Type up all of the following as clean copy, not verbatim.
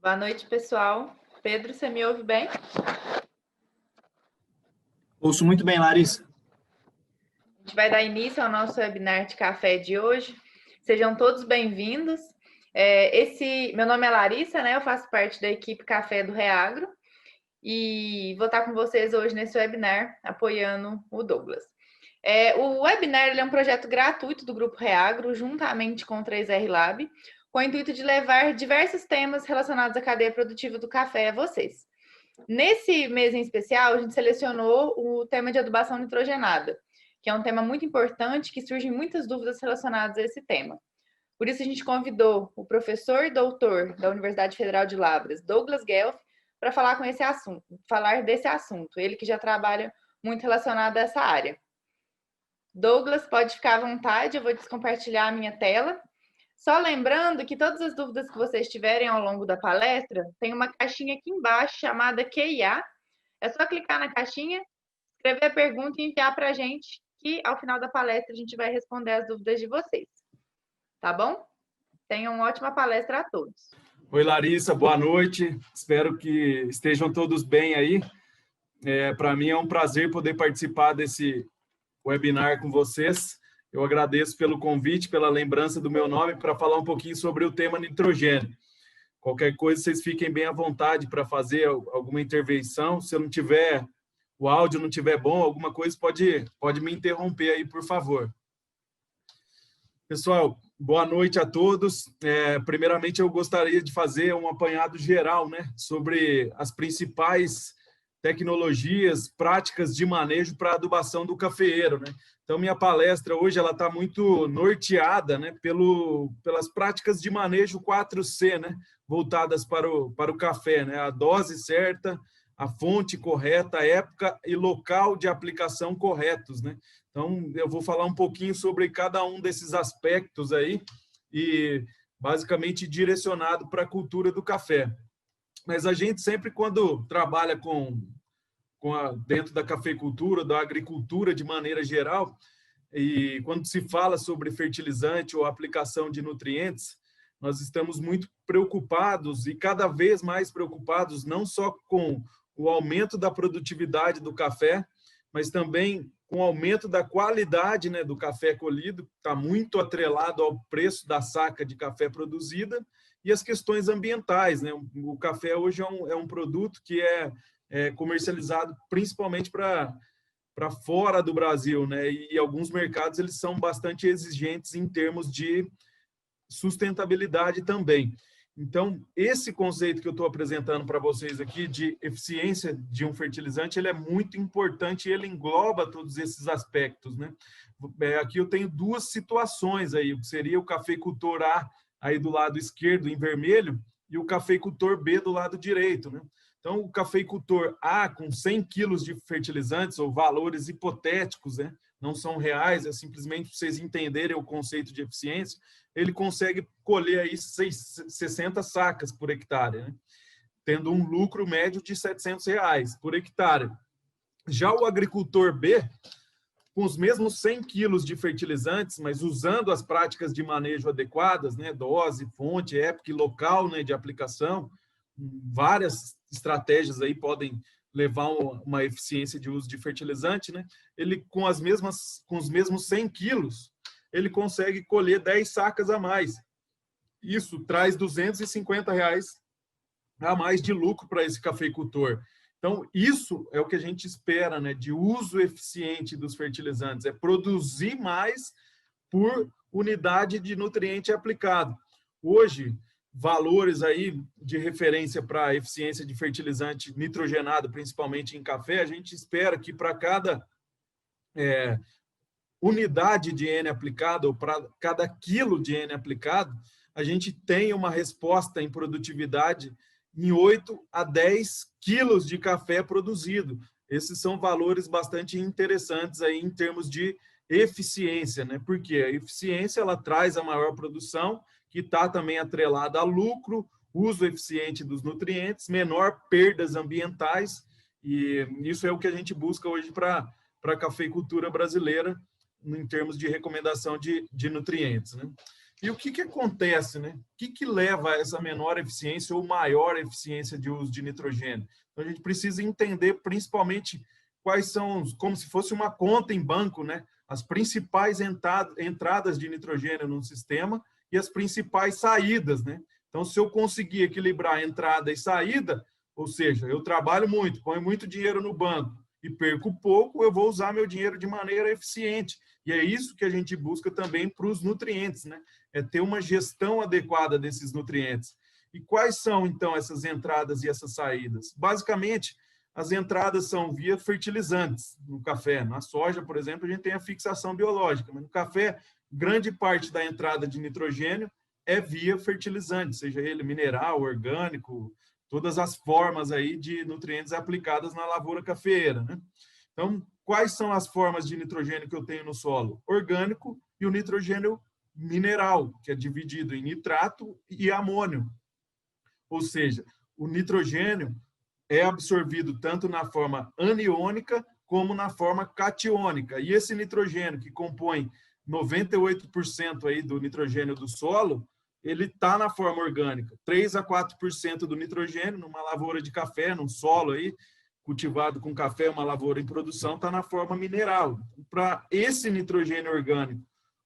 Boa noite, pessoal. Pedro, você me ouve bem? Ouço muito bem, Larissa. A gente vai dar início ao nosso webinar de café de hoje. Sejam todos bem-vindos. Meu nome é Larissa, né? Eu faço parte da equipe Café do Reagro e vou estar com vocês hoje nesse webinar, apoiando o Douglas. O webinar é um projeto gratuito do Grupo Reagro, juntamente com o 3R Lab, com o intuito de levar diversos temas relacionados à cadeia produtiva do café a vocês. Nesse mês em especial, a gente selecionou o tema de adubação nitrogenada, que é um tema muito importante, que surgem muitas dúvidas relacionadas a esse tema. Por isso, a gente convidou o professor e doutor da Universidade Federal de Lavras, Douglas Guelph, para falar desse assunto. Ele que já trabalha muito relacionado a essa área. Douglas, pode ficar à vontade, eu vou descompartilhar a minha tela. Só lembrando que todas as dúvidas que vocês tiverem ao longo da palestra, tem uma caixinha aqui embaixo chamada QIA. É só clicar na caixinha, escrever a pergunta e enviar para a gente, que ao final da palestra a gente vai responder as dúvidas de vocês. Tá bom? Tenham uma ótima palestra a todos. Oi, Larissa, boa noite. Espero que estejam todos bem aí. Para mim é um prazer poder participar desse webinar com vocês. Eu agradeço pelo convite, pela lembrança do meu nome, para falar um pouquinho sobre o tema nitrogênio. Qualquer coisa, vocês fiquem bem à vontade para fazer alguma intervenção. Se eu não tiver, o áudio não tiver bom, alguma coisa, pode me interromper aí, por favor. Pessoal, boa noite a todos. Primeiramente, eu gostaria de fazer um apanhado geral, né, sobre as principais tecnologias, práticas de manejo para a adubação do cafeeiro, né? Então, minha palestra hoje ela está muito norteada, né, pelas práticas de manejo 4C, né, voltadas para o café, né? A dose certa, a fonte correta, a época e local de aplicação corretos, né? Então, eu vou falar um pouquinho sobre cada um desses aspectos aí e basicamente direcionado para a cultura do café. Mas a gente sempre, quando trabalha dentro da cafeicultura, da agricultura de maneira geral, e quando se fala sobre fertilizante ou aplicação de nutrientes, nós estamos muito preocupados e cada vez mais preocupados não só com o aumento da produtividade do café, mas também com o aumento da qualidade, né, do café colhido, está muito atrelado ao preço da saca de café produzida, e as questões ambientais, né? O café hoje é um produto que é comercializado principalmente para fora do Brasil, né? E alguns mercados eles são bastante exigentes em termos de sustentabilidade também. Então, esse conceito que eu estou apresentando para vocês aqui de eficiência de um fertilizante, ele é muito importante e ele engloba todos esses aspectos, né? Aqui eu tenho duas situações aí, que seria o cafeicultor A aí do lado esquerdo em vermelho e o cafeicultor B do lado direito, né? Então, o cafeicultor A com 100 quilos de fertilizantes ou valores hipotéticos, né? Não são reais, é simplesmente para vocês entenderem o conceito de eficiência, ele consegue colher aí 60 sacas por hectare, né? Tendo um lucro médio de R$700 por hectare. Já o agricultor B, com os mesmos 100 quilos de fertilizantes, mas usando as práticas de manejo adequadas, né? Dose, fonte, época e local, né? De aplicação, várias estratégias aí podem levar uma eficiência de uso de fertilizante, né? Ele, com os mesmos 100 quilos, ele consegue colher 10 sacas a mais. Isso traz R$250 a mais de lucro para esse cafeicultor. Então, isso é o que a gente espera, né, de uso eficiente dos fertilizantes, é produzir mais por unidade de nutriente aplicado. Hoje, valores aí de referência para a eficiência de fertilizante nitrogenado, principalmente em café, a gente espera que para cada unidade de N aplicado, ou para cada quilo de N aplicado, a gente tenha uma resposta em produtividade em 8 a 10 quilos de café produzido. Esses são valores bastante interessantes aí em termos de eficiência, né? Porque a eficiência ela traz a maior produção, que está também atrelada a lucro, uso eficiente dos nutrientes, menor perdas ambientais, e isso é o que a gente busca hoje para a cafeicultura brasileira, em termos de recomendação de nutrientes, né? E o que acontece, né? O que leva a essa menor eficiência ou maior eficiência de uso de nitrogênio? Então, a gente precisa entender principalmente quais são, como se fosse uma conta em banco, né? As principais entradas de nitrogênio no sistema e as principais saídas, né? Então, se eu conseguir equilibrar entrada e saída, ou seja, eu trabalho muito, ponho muito dinheiro no banco e perco pouco, eu vou usar meu dinheiro de maneira eficiente. E é isso que a gente busca também para os nutrientes, né? É ter uma gestão adequada desses nutrientes. E quais são, então, essas entradas e essas saídas? Basicamente, as entradas são via fertilizantes no café. Na soja, por exemplo, a gente tem a fixação biológica, mas no café, grande parte da entrada de nitrogênio é via fertilizante, seja ele mineral, orgânico, todas as formas aí de nutrientes aplicadas na lavoura cafeeira, né? Então, quais são as formas de nitrogênio que eu tenho no solo? Orgânico e o nitrogênio mineral, que é dividido em nitrato e amônio. Ou seja, o nitrogênio é absorvido tanto na forma aniônica como na forma catiônica. E esse nitrogênio, que compõe 98% aí do nitrogênio do solo, ele está na forma orgânica. 3 a 4% do nitrogênio numa lavoura de café, num solo aí, cultivado com café, uma lavoura em produção, está na forma mineral. Para esse nitrogênio orgânico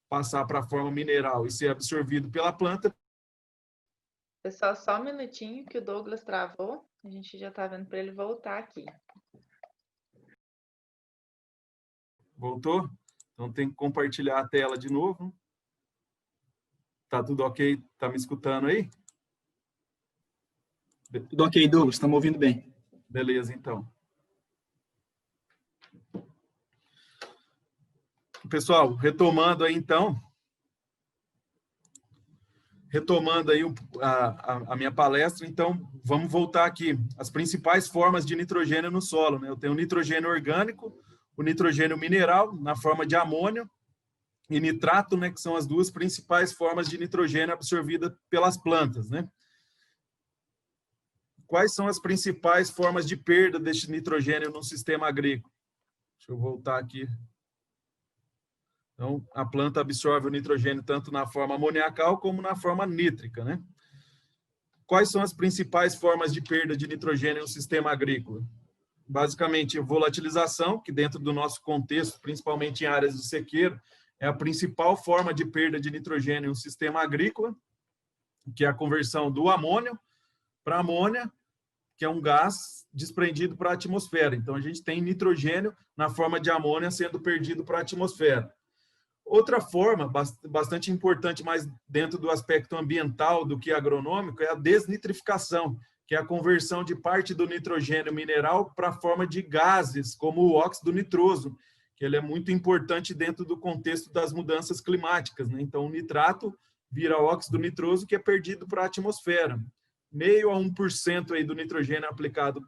passar para a forma mineral e ser absorvido pela planta. Pessoal, só um minutinho que o Douglas travou. A gente já está vendo para ele voltar aqui. Voltou? Então tem que compartilhar a tela de novo. Tá tudo ok? Tá me escutando aí? Tudo ok, Douglas, estamos ouvindo bem. Beleza, então. Pessoal, retomando aí então, a minha palestra, então vamos voltar aqui. As principais formas de nitrogênio no solo, né? Eu tenho o nitrogênio orgânico, o nitrogênio mineral, na forma de amônio, e nitrato, né, que são as duas principais formas de nitrogênio absorvida pelas plantas, né? Quais são as principais formas de perda deste nitrogênio no sistema agrícola? Deixa eu voltar aqui. Então, a planta absorve o nitrogênio tanto na forma amoniacal como na forma nítrica, né? Quais são as principais formas de perda de nitrogênio no sistema agrícola? Basicamente, volatilização, que dentro do nosso contexto, principalmente em áreas de sequeiro, é a principal forma de perda de nitrogênio no sistema agrícola, que é a conversão do amônio para amônia, que é um gás desprendido para a atmosfera. Então, a gente tem nitrogênio na forma de amônia sendo perdido para a atmosfera. Outra forma, bastante importante, mais dentro do aspecto ambiental do que agronômico, é a desnitrificação, que é a conversão de parte do nitrogênio mineral para a forma de gases, como o óxido nitroso, que ele é muito importante dentro do contexto das mudanças climáticas, né? Então, o nitrato vira óxido nitroso, que é perdido para a atmosfera. 0,5% a 1% aí do nitrogênio aplicado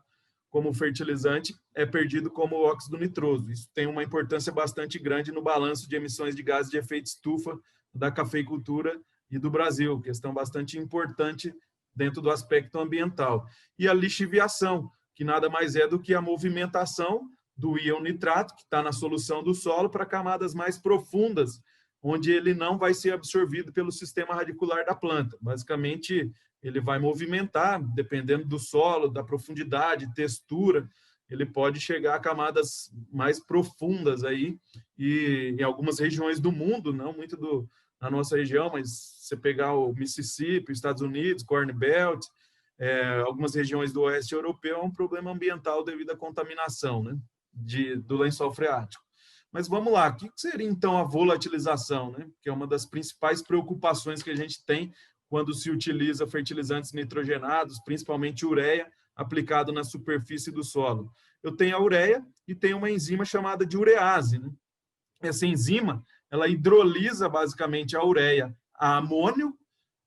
como fertilizante é perdido como óxido nitroso. Isso tem uma importância bastante grande no balanço de emissões de gases de efeito estufa da cafeicultura e do Brasil, questão bastante importante dentro do aspecto ambiental. E a lixiviação, que nada mais é do que a movimentação do íon nitrato, que está na solução do solo, para camadas mais profundas, onde ele não vai ser absorvido pelo sistema radicular da planta. Basicamente, ele vai movimentar, dependendo do solo, da profundidade, textura, ele pode chegar a camadas mais profundas aí, e em algumas regiões do mundo, não muito na nossa região, mas você pegar o Mississippi, Estados Unidos, Corn Belt, algumas regiões do oeste europeu, é um problema ambiental devido à contaminação, né, do lençol freático. Mas vamos lá, o que seria então a volatilização, né, que é uma das principais preocupações que a gente tem quando se utiliza fertilizantes nitrogenados, principalmente ureia, aplicado na superfície do solo. Eu tenho a ureia e tenho uma enzima chamada de urease, né? Essa enzima, ela hidrolisa basicamente a ureia a amônio,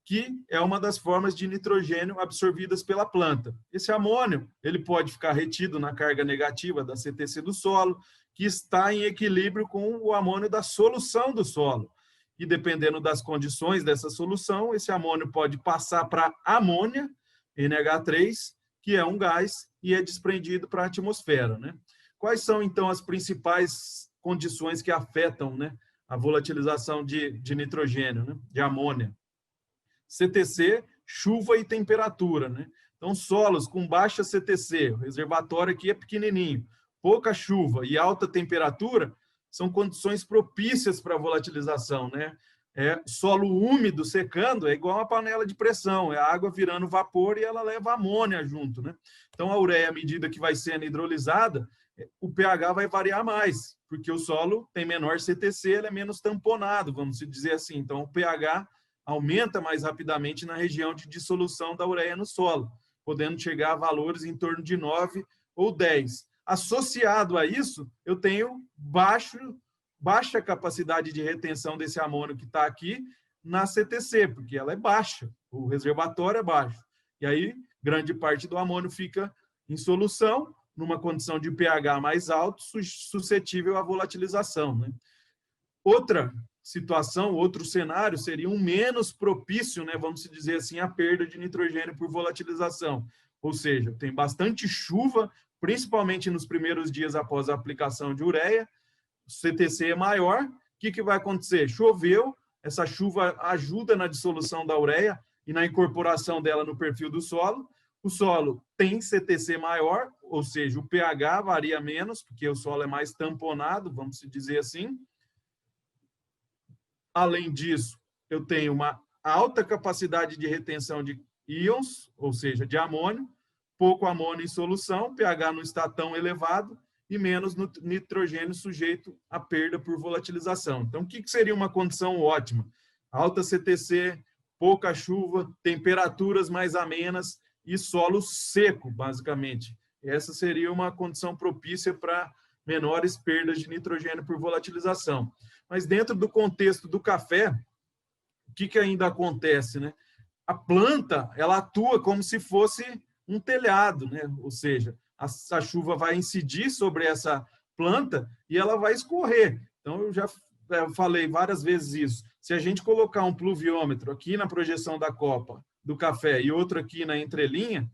que é uma das formas de nitrogênio absorvidas pela planta. Esse amônio, ele pode ficar retido na carga negativa da CTC do solo, que está em equilíbrio com o amônio da solução do solo. E dependendo das condições dessa solução, esse amônio pode passar para amônia, NH3, que é um gás, e é desprendido para a atmosfera, né? Quais são, então, as principais condições que afetam, né, a volatilização de nitrogênio, né? De amônia. CTC, chuva e temperatura, né? Então, solos com baixa CTC, o reservatório aqui é pequenininho, pouca chuva e alta temperatura são condições propícias para a volatilização, né? Solo úmido secando é igual uma panela de pressão, é a água virando vapor e ela leva amônia junto, né? Então, a ureia, à medida que vai sendo hidrolisada, o pH vai variar mais, porque o solo tem menor CTC, ele é menos tamponado, vamos dizer assim. Então, o pH aumenta mais rapidamente na região de dissolução da ureia no solo, podendo chegar a valores em torno de 9 ou 10. Associado a isso, eu tenho baixa capacidade de retenção desse amônio que está aqui na CTC, porque ela é baixa, o reservatório é baixo. E aí, grande parte do amônio fica em solução, numa condição de pH mais alto, suscetível à volatilização, né? Outra situação, outro cenário seria um menos propício, né, vamos dizer assim, à perda de nitrogênio por volatilização. Ou seja, tem bastante chuva, principalmente nos primeiros dias após a aplicação de ureia, o CTC é maior, o que vai acontecer? Choveu, essa chuva ajuda na dissolução da ureia e na incorporação dela no perfil do solo. O solo tem CTC maior, ou seja, o pH varia menos, porque o solo é mais tamponado, vamos dizer assim. Além disso, eu tenho uma alta capacidade de retenção de íons, ou seja, de amônio, pouco amônio em solução, pH não está tão elevado, e menos nitrogênio sujeito à perda por volatilização. Então, o que seria uma condição ótima? Alta CTC, pouca chuva, temperaturas mais amenas e solo seco, basicamente. Essa seria uma condição propícia para menores perdas de nitrogênio por volatilização. Mas dentro do contexto do café, o que ainda acontece, né? A planta, ela atua como se fosse um telhado, né? Ou seja, a chuva vai incidir sobre essa planta e ela vai escorrer. Então, eu já falei várias vezes isso. Se a gente colocar um pluviômetro aqui na projeção da copa do café e outro aqui na entrelinha,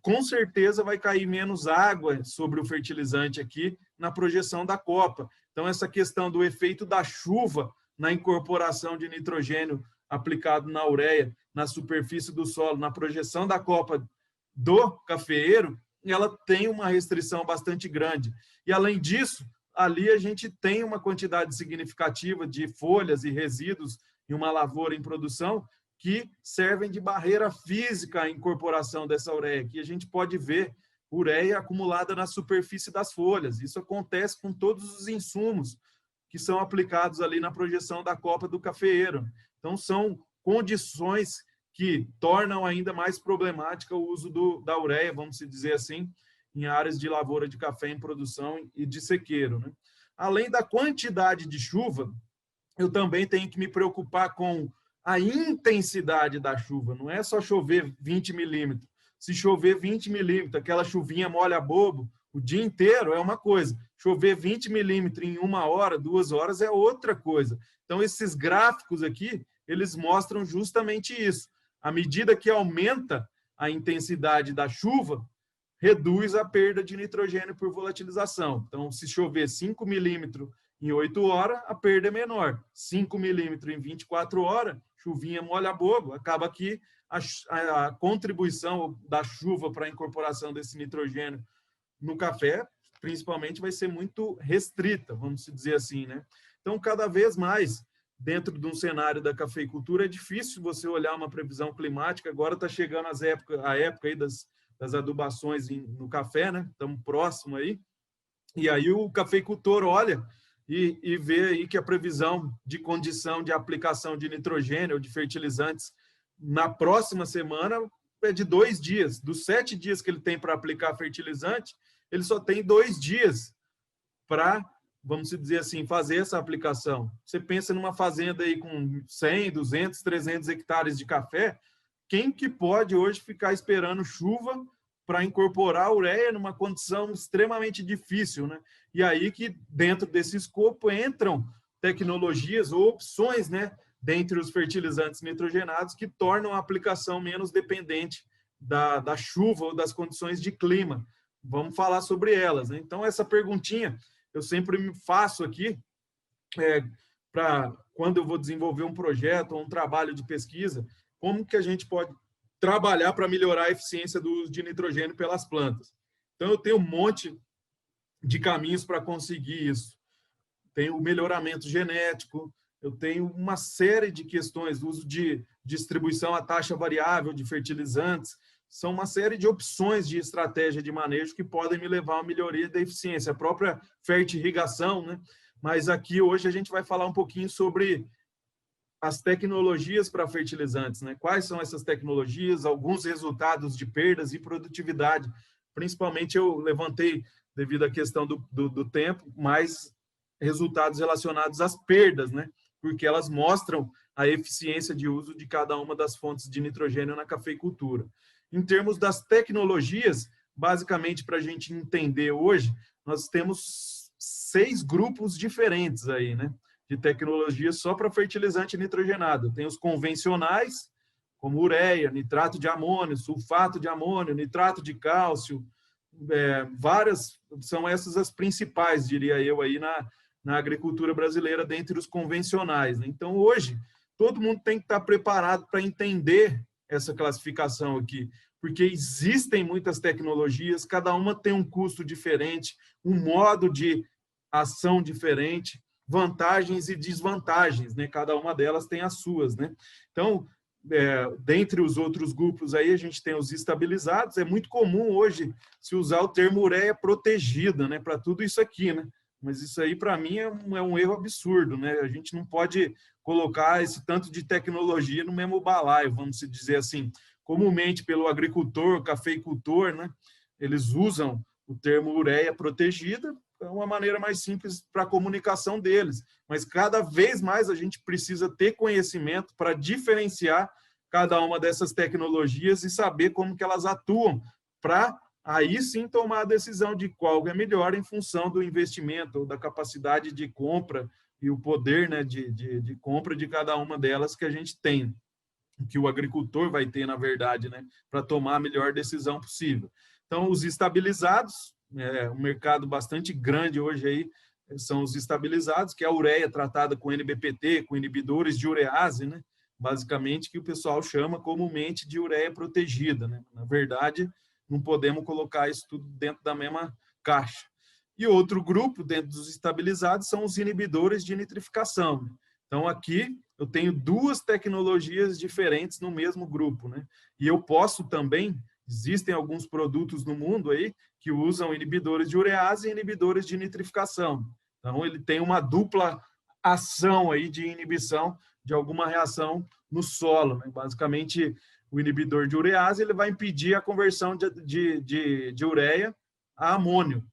com certeza vai cair menos água sobre o fertilizante aqui na projeção da copa. Então, essa questão do efeito da chuva na incorporação de nitrogênio aplicado na ureia, na superfície do solo, na projeção da copa do cafeeiro, ela tem uma restrição bastante grande. E, além disso, ali a gente tem uma quantidade significativa de folhas e resíduos em uma lavoura em produção que servem de barreira física à incorporação dessa ureia. Aqui a gente pode ver ureia acumulada na superfície das folhas. Isso acontece com todos os insumos que são aplicados ali na projeção da copa do cafeeiro. Então, são condições que tornam ainda mais problemática o uso da ureia, vamos dizer assim, em áreas de lavoura de café em produção e de sequeiro, né? Além da quantidade de chuva, eu também tenho que me preocupar com a intensidade da chuva. Não é só chover 20 milímetros. Se chover 20 milímetros, aquela chuvinha molha bobo o dia inteiro, é uma coisa. Chover 20 milímetros em 1 hora, 2 horas, é outra coisa. Então, esses gráficos aqui, eles mostram justamente isso. À medida que aumenta a intensidade da chuva, reduz a perda de nitrogênio por volatilização. Então, se chover 5 milímetros em 8 horas, a perda é menor. 5 milímetros em 24 horas, chuvinha molha bobo. Acaba que a contribuição da chuva para a incorporação desse nitrogênio no café, principalmente, vai ser muito restrita, vamos dizer assim, né? Então, cada vez mais, dentro de um cenário da cafeicultura, é difícil você olhar uma previsão climática. Agora está chegando a época aí das adubações no café, né? Estamos próximo aí. E aí o cafeicultor olha e vê aí que a previsão de condição de aplicação de nitrogênio ou de fertilizantes na próxima semana é de 2 dias. Dos 7 dias que ele tem para aplicar fertilizante, ele só tem 2 dias para, vamos dizer assim, fazer essa aplicação. Você pensa numa fazenda aí com 100, 200, 300 hectares de café, quem que pode hoje ficar esperando chuva para incorporar a ureia numa condição extremamente difícil, né? E aí que dentro desse escopo entram tecnologias ou opções, né, dentre os fertilizantes nitrogenados que tornam a aplicação menos dependente da chuva ou das condições de clima. Vamos falar sobre elas, né? Então, essa perguntinha eu sempre me faço aqui, para quando eu vou desenvolver um projeto ou um trabalho de pesquisa, como que a gente pode trabalhar para melhorar a eficiência do uso de nitrogênio pelas plantas. Então, eu tenho um monte de caminhos para conseguir isso. Tem o melhoramento genético, eu tenho uma série de questões, uso de distribuição a taxa variável de fertilizantes, são uma série de opções de estratégia de manejo que podem me levar a uma melhoria da eficiência, a própria fertirrigação, né? Mas aqui hoje a gente vai falar um pouquinho sobre as tecnologias para fertilizantes, né? Quais são essas tecnologias, alguns resultados de perdas e produtividade. Principalmente eu levantei, devido à questão do tempo, mais resultados relacionados às perdas, né? Porque elas mostram a eficiência de uso de cada uma das fontes de nitrogênio na cafeicultura. Em termos das tecnologias, basicamente, para a gente entender hoje, nós temos 6 grupos diferentes aí, né? De tecnologias só para fertilizante nitrogenado. Tem os convencionais, como ureia, nitrato de amônio, sulfato de amônio, nitrato de cálcio, várias, são essas as principais, diria eu, aí na agricultura brasileira, dentre os convencionais, né? Então, hoje, todo mundo tem que estar preparado para entender essa classificação aqui, porque existem muitas tecnologias, cada uma tem um custo diferente, um modo de ação diferente, vantagens e desvantagens, né? Cada uma delas tem as suas, né? Então, dentre os outros grupos aí, a gente tem os estabilizados. É muito comum hoje se usar o termo ureia protegida, né? Para tudo isso aqui, né? Mas isso aí, para mim, é um erro absurdo, né? A gente não pode colocar esse tanto de tecnologia no mesmo balaio, vamos dizer assim. Comumente, pelo agricultor, cafeicultor, né? Eles usam o termo ureia protegida, é uma maneira mais simples para a comunicação deles. Mas cada vez mais a gente precisa ter conhecimento para diferenciar cada uma dessas tecnologias e saber como que elas atuam, para aí sim tomar a decisão de qual é melhor em função do investimento, ou da capacidade de compra e o poder, né, de compra de cada uma delas que a gente tem, que o agricultor vai ter, na verdade, né, para tomar a melhor decisão possível. Então, os estabilizados, um mercado bastante grande hoje aí, são os estabilizados, que é a ureia tratada com NBPT, com inibidores de urease, né? Basicamente, que o pessoal chama comumente de ureia protegida, né? Na verdade, não podemos colocar isso tudo dentro da mesma caixa. E outro grupo, dentro dos estabilizados, são os inibidores de nitrificação. Então, aqui eu tenho 2 tecnologias diferentes no mesmo grupo, né? E eu posso também, existem alguns produtos no mundo aí que usam inibidores de urease e inibidores de nitrificação. Então, ele tem uma dupla ação aí de inibição de alguma reação no solo, né? Basicamente, o inibidor de urease ele vai impedir a conversão de ureia a amônio.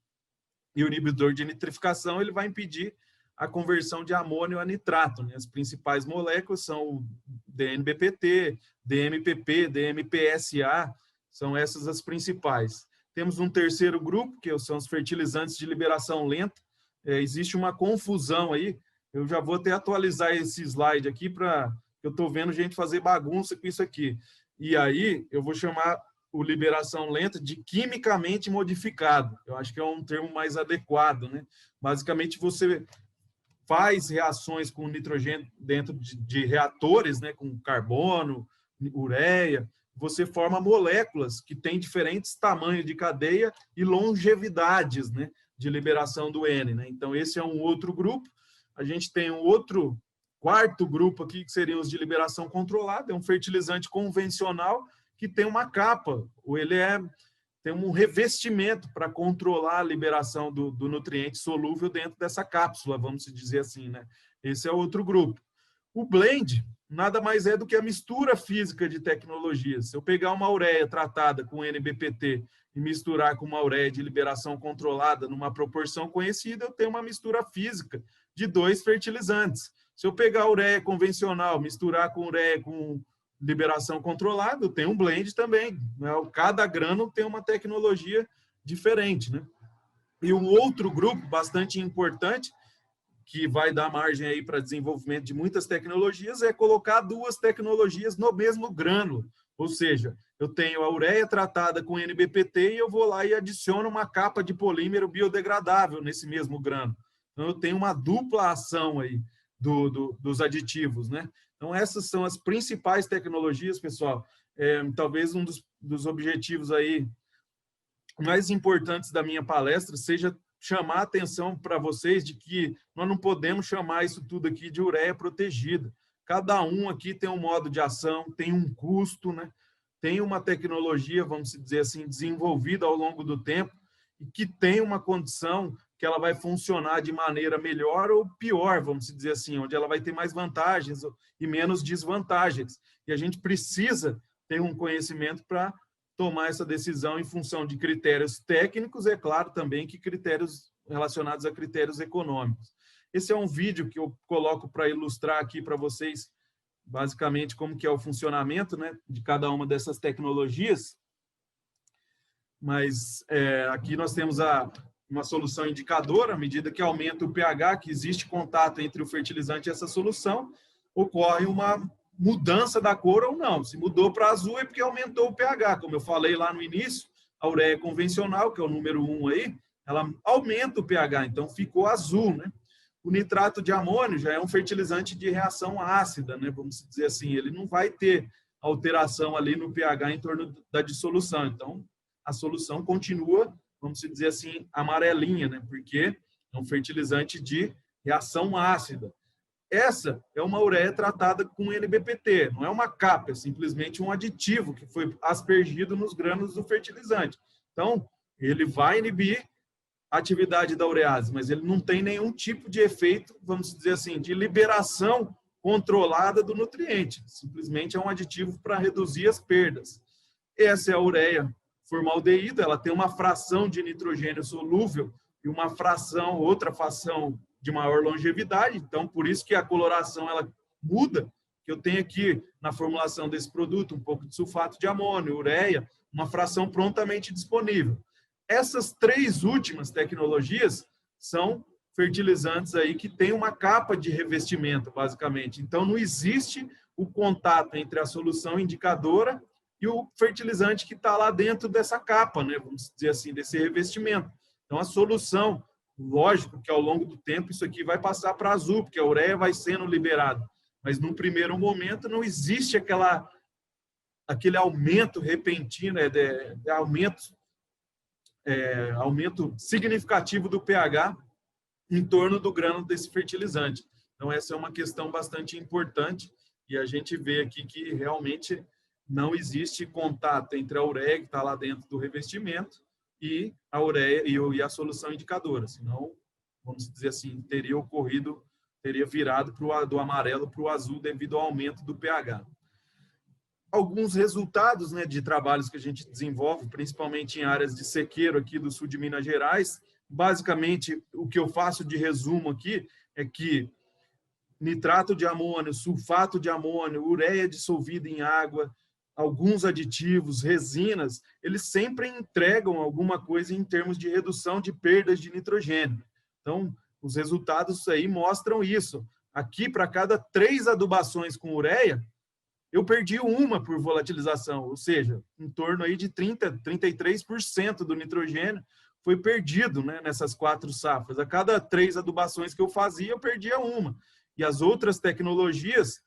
E o inibidor de nitrificação ele vai impedir a conversão de amônio a nitrato, né? As principais moléculas são o DNBPT, DMPP, DMPSA, são essas as principais. Temos um terceiro grupo, que são os fertilizantes de liberação lenta. Existe uma confusão aí, eu já vou até atualizar esse slide aqui, para eu estou vendo gente fazer bagunça com isso aqui. E aí eu vou chamar o liberação lenta de quimicamente modificado. Eu acho que é um termo mais adequado, né? Basicamente, você faz reações com nitrogênio dentro de reatores, né, com carbono, ureia, você forma moléculas que têm diferentes tamanhos de cadeia e longevidades, né, de liberação do N, né? Então, esse é um outro grupo. A gente tem um outro, quarto grupo aqui, que seriam os de liberação controlada, é um fertilizante convencional que tem uma capa, ou ele tem um revestimento para controlar a liberação do nutriente solúvel dentro dessa cápsula, vamos dizer assim, né? Esse é outro grupo. O blend nada mais é do que a mistura física de tecnologias. Se eu pegar uma ureia tratada com NBPT e misturar com uma ureia de liberação controlada numa proporção conhecida, eu tenho uma mistura física de 2 fertilizantes. Se eu pegar a ureia convencional, misturar com ureia com liberação controlada, eu tenho um blend também, né? Cada grano tem uma tecnologia diferente, né? E um outro grupo bastante importante, que vai dar margem aí para desenvolvimento de muitas tecnologias, é colocar 2 tecnologias no mesmo grânulo. Ou seja, eu tenho a ureia tratada com NBPT e eu vou lá e adiciono uma capa de polímero biodegradável nesse mesmo grano. Então, eu tenho uma dupla ação aí dos aditivos, né? Então, essas são as principais tecnologias, pessoal. Talvez um dos objetivos aí mais importantes da minha palestra seja chamar a atenção para vocês de que nós não podemos chamar isso tudo aqui de ureia protegida. Cada um aqui tem um modo de ação, tem um custo, né? Tem uma tecnologia, vamos dizer assim, desenvolvida ao longo do tempo e que tem uma condição que ela vai funcionar de maneira melhor ou pior, vamos dizer assim, onde ela vai ter mais vantagens e menos desvantagens. E a gente precisa ter um conhecimento para tomar essa decisão em função de critérios técnicos, é claro também que critérios relacionados a critérios econômicos. Esse é um vídeo que eu coloco para ilustrar aqui para vocês, basicamente, como que é o funcionamento, né, de cada uma dessas tecnologias. Mas aqui nós temos uma solução indicadora, à medida que aumenta o pH, que existe contato entre o fertilizante e essa solução, ocorre uma mudança da cor ou não. Se mudou para azul é porque aumentou o pH. Como eu falei lá no início, a ureia convencional, que é o número 1 aí, ela aumenta o pH, então ficou azul, né? O nitrato de amônio já é um fertilizante de reação ácida, né? Vamos dizer assim, ele não vai ter alteração ali no pH em torno da dissolução. Então, a solução continua, vamos dizer assim, amarelinha, né? Porque é um fertilizante de reação ácida. Essa é uma ureia tratada com NBPT, não é uma capa, é simplesmente um aditivo que foi aspergido nos grânulos do fertilizante. Então, ele vai inibir a atividade da urease, mas ele não tem nenhum tipo de efeito, vamos dizer assim, de liberação controlada do nutriente. Simplesmente é um aditivo para reduzir as perdas. Essa é a ureia formaldeído, ela tem uma fração de nitrogênio solúvel e uma fração, outra fração de maior longevidade, então por isso que a coloração ela muda, que eu tenho aqui na formulação desse produto um pouco de sulfato de amônio, ureia, uma fração prontamente disponível. Essas três últimas tecnologias são fertilizantes aí que têm uma capa de revestimento, basicamente. Então não existe o contato entre a solução indicadora e o fertilizante que está lá dentro dessa capa, né? Vamos dizer assim, desse revestimento. Então, a solução, lógico que ao longo do tempo isso aqui vai passar para azul, porque a ureia vai sendo liberada. Mas, num primeiro momento, não existe aquele aumento repentino, aumento significativo do pH em torno do grânulo desse fertilizante. Então, essa é uma questão bastante importante e a gente vê aqui que realmente não existe contato entre a ureia que está lá dentro do revestimento e a ureia e a solução indicadora, senão, vamos dizer assim, teria virado do amarelo para o azul devido ao aumento do pH. Alguns resultados, né, de trabalhos que a gente desenvolve, principalmente em áreas de sequeiro aqui do sul de Minas Gerais, basicamente o que eu faço de resumo aqui é que nitrato de amônio, sulfato de amônio, ureia dissolvida em água, alguns aditivos, resinas, eles sempre entregam alguma coisa em termos de redução de perdas de nitrogênio. Então, os resultados aí mostram isso. Aqui, para cada 3 adubações com ureia, eu perdi uma por volatilização, ou seja, em torno aí de 33% do nitrogênio foi perdido, né, nessas 4 safras. A cada 3 adubações que eu fazia, eu perdia uma. E as outras tecnologias,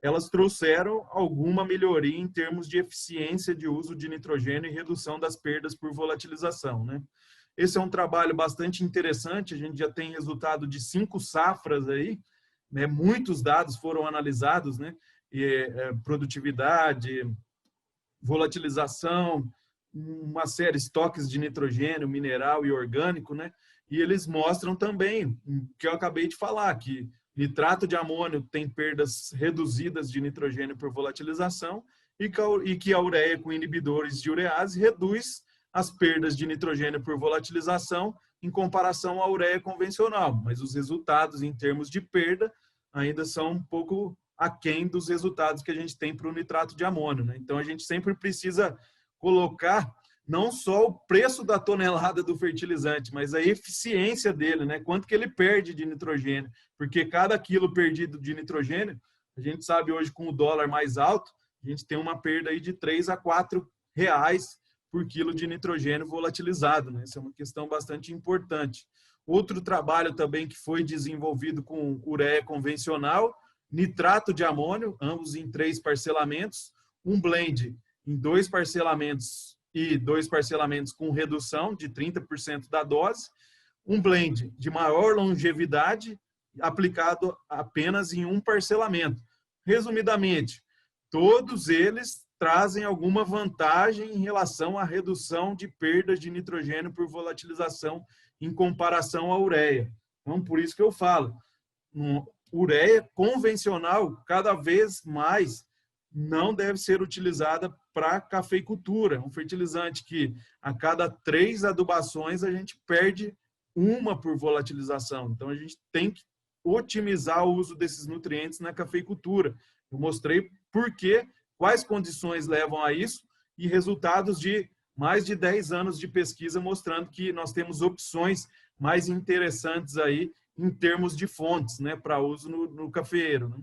elas trouxeram alguma melhoria em termos de eficiência de uso de nitrogênio e redução das perdas por volatilização, né? Esse é um trabalho bastante interessante, a gente já tem resultado de 5 safras aí, né? Muitos dados foram analisados, né? Produtividade, volatilização, uma série de estoques de nitrogênio, mineral e orgânico, né? E eles mostram também, que eu acabei de falar, que nitrato de amônio tem perdas reduzidas de nitrogênio por volatilização e que a ureia com inibidores de urease reduz as perdas de nitrogênio por volatilização em comparação à ureia convencional. Mas os resultados em termos de perda ainda são um pouco aquém dos resultados que a gente tem para o nitrato de amônio, né? Então, a gente sempre precisa colocar não só o preço da tonelada do fertilizante, mas a eficiência dele, né? Quanto que ele perde de nitrogênio. Porque cada quilo perdido de nitrogênio, a gente sabe hoje com o dólar mais alto, a gente tem uma perda aí de 3 a 4 reais por quilo de nitrogênio volatilizado, né? Isso é uma questão bastante importante. Outro trabalho também que foi desenvolvido com ureia convencional, nitrato de amônio, ambos em 3 parcelamentos, um blend em 2 parcelamentos e 2 parcelamentos com redução de 30% da dose, um blend de maior longevidade aplicado apenas em um parcelamento. Resumidamente, todos eles trazem alguma vantagem em relação à redução de perdas de nitrogênio por volatilização em comparação à ureia. Então, por isso que eu falo, ureia convencional, cada vez mais, não deve ser utilizada para cafeicultura. Um fertilizante que a cada 3 adubações a gente perde uma por volatilização. Então, a gente tem que otimizar o uso desses nutrientes na cafeicultura. Eu mostrei quais condições levam a isso e resultados de mais de 10 anos de pesquisa mostrando que nós temos opções mais interessantes aí em termos de fontes, né, para uso no cafeeiro, né?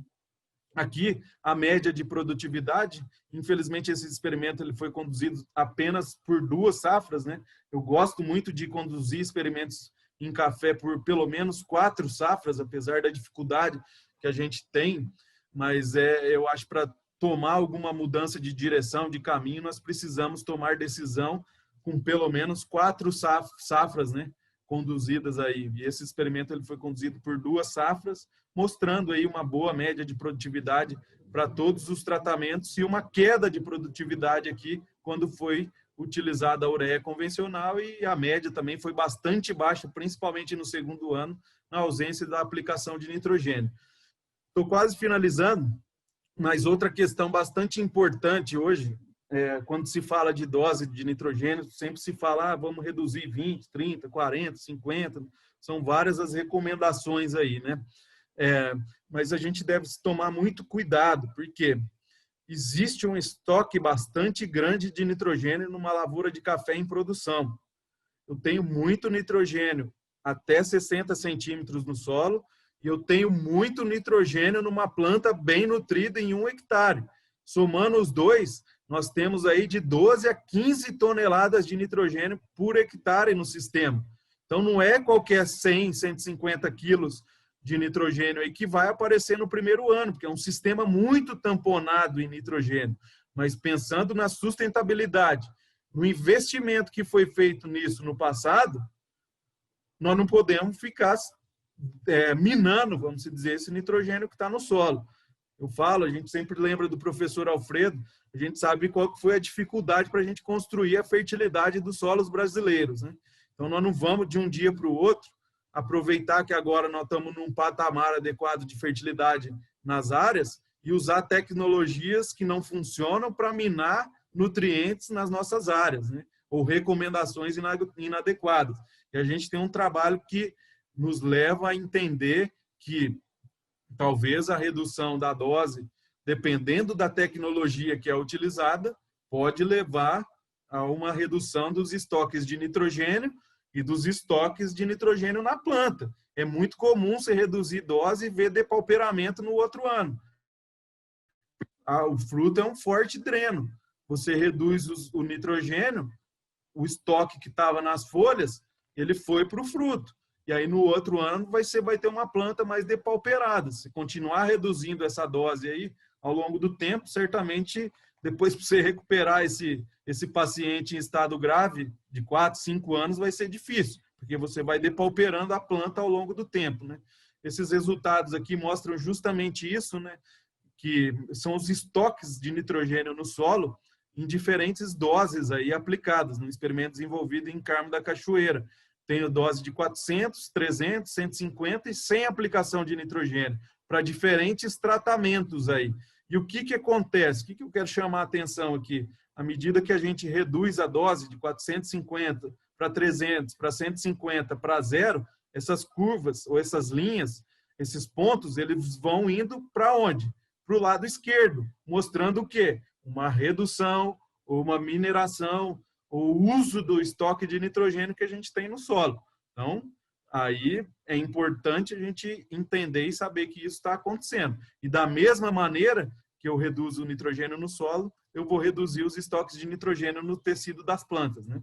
Aqui, a média de produtividade, infelizmente esse experimento ele foi conduzido apenas por 2 safras, né? Eu gosto muito de conduzir experimentos em café por pelo menos 4 safras, apesar da dificuldade que a gente tem, mas eu acho que para tomar alguma mudança de direção, de caminho, nós precisamos tomar decisão com pelo menos 4 safras, né, conduzidas aí. E esse experimento ele foi conduzido por 2 safras, mostrando aí uma boa média de produtividade para todos os tratamentos e uma queda de produtividade aqui quando foi utilizada a ureia convencional, e a média também foi bastante baixa, principalmente no 2º ano, na ausência da aplicação de nitrogênio. Estou quase finalizando, mas outra questão bastante importante hoje, quando se fala de dose de nitrogênio, sempre se fala, vamos reduzir 20, 30, 40, 50, são várias as recomendações aí, né? Mas a gente deve tomar muito cuidado, porque existe um estoque bastante grande de nitrogênio numa lavoura de café em produção. Eu tenho muito nitrogênio até 60 centímetros no solo, e eu tenho muito nitrogênio numa planta bem nutrida em 1 hectare. Somando os dois, nós temos aí de 12 a 15 toneladas de nitrogênio por hectare no sistema. Então, não é qualquer 100, 150 quilos de nitrogênio aí que vai aparecer no primeiro ano, porque é um sistema muito tamponado em nitrogênio. Mas pensando na sustentabilidade, no investimento que foi feito nisso no passado, nós não podemos ficar minando, vamos dizer, esse nitrogênio que está no solo. Eu falo, a gente sempre lembra do professor Alfredo, a gente sabe qual foi a dificuldade para a gente construir a fertilidade dos solos brasileiros, né? Então, nós não vamos de um dia para o outro aproveitar que agora nós estamos num patamar adequado de fertilidade nas áreas e usar tecnologias que não funcionam para minar nutrientes nas nossas áreas, né? Ou recomendações inadequadas. E a gente tem um trabalho que nos leva a entender que talvez a redução da dose, dependendo da tecnologia que é utilizada, pode levar a uma redução dos estoques de nitrogênio e dos estoques de nitrogênio na planta. É muito comum você reduzir dose e ver depauperamento no outro ano. O fruto é um forte dreno. Você reduz o nitrogênio, o estoque que estava nas folhas, ele foi para o fruto. E aí, no outro ano, você vai ter uma planta mais depauperada. Se continuar reduzindo essa dose aí ao longo do tempo, certamente, depois para você recuperar esse paciente em estado grave, de 4, 5 anos, vai ser difícil, porque você vai depauperando a planta ao longo do tempo, né? Esses resultados aqui mostram justamente isso, né? Que são os estoques de nitrogênio no solo em diferentes doses aí aplicadas, no experimento desenvolvido em Carmo da Cachoeira. Tenho dose de 400, 300, 150 e sem aplicação de nitrogênio, para diferentes tratamentos aí. E o que acontece? O que eu quero chamar a atenção aqui? À medida que a gente reduz a dose de 450 para 300, para 150, para 0, essas curvas ou essas linhas, esses pontos, eles vão indo para onde? Para o lado esquerdo, mostrando o quê? Uma redução ou uma mineração, o uso do estoque de nitrogênio que a gente tem no solo. Então, aí é importante a gente entender e saber que isso está acontecendo. E da mesma maneira que eu reduzo o nitrogênio no solo, eu vou reduzir os estoques de nitrogênio no tecido das plantas, né?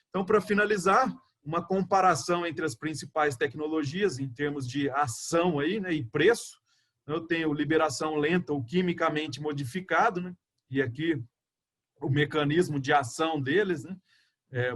Então, para finalizar, uma comparação entre as principais tecnologias em termos de ação aí, né, e preço. Eu tenho liberação lenta ou quimicamente modificado, né, e aqui o mecanismo de ação deles, né,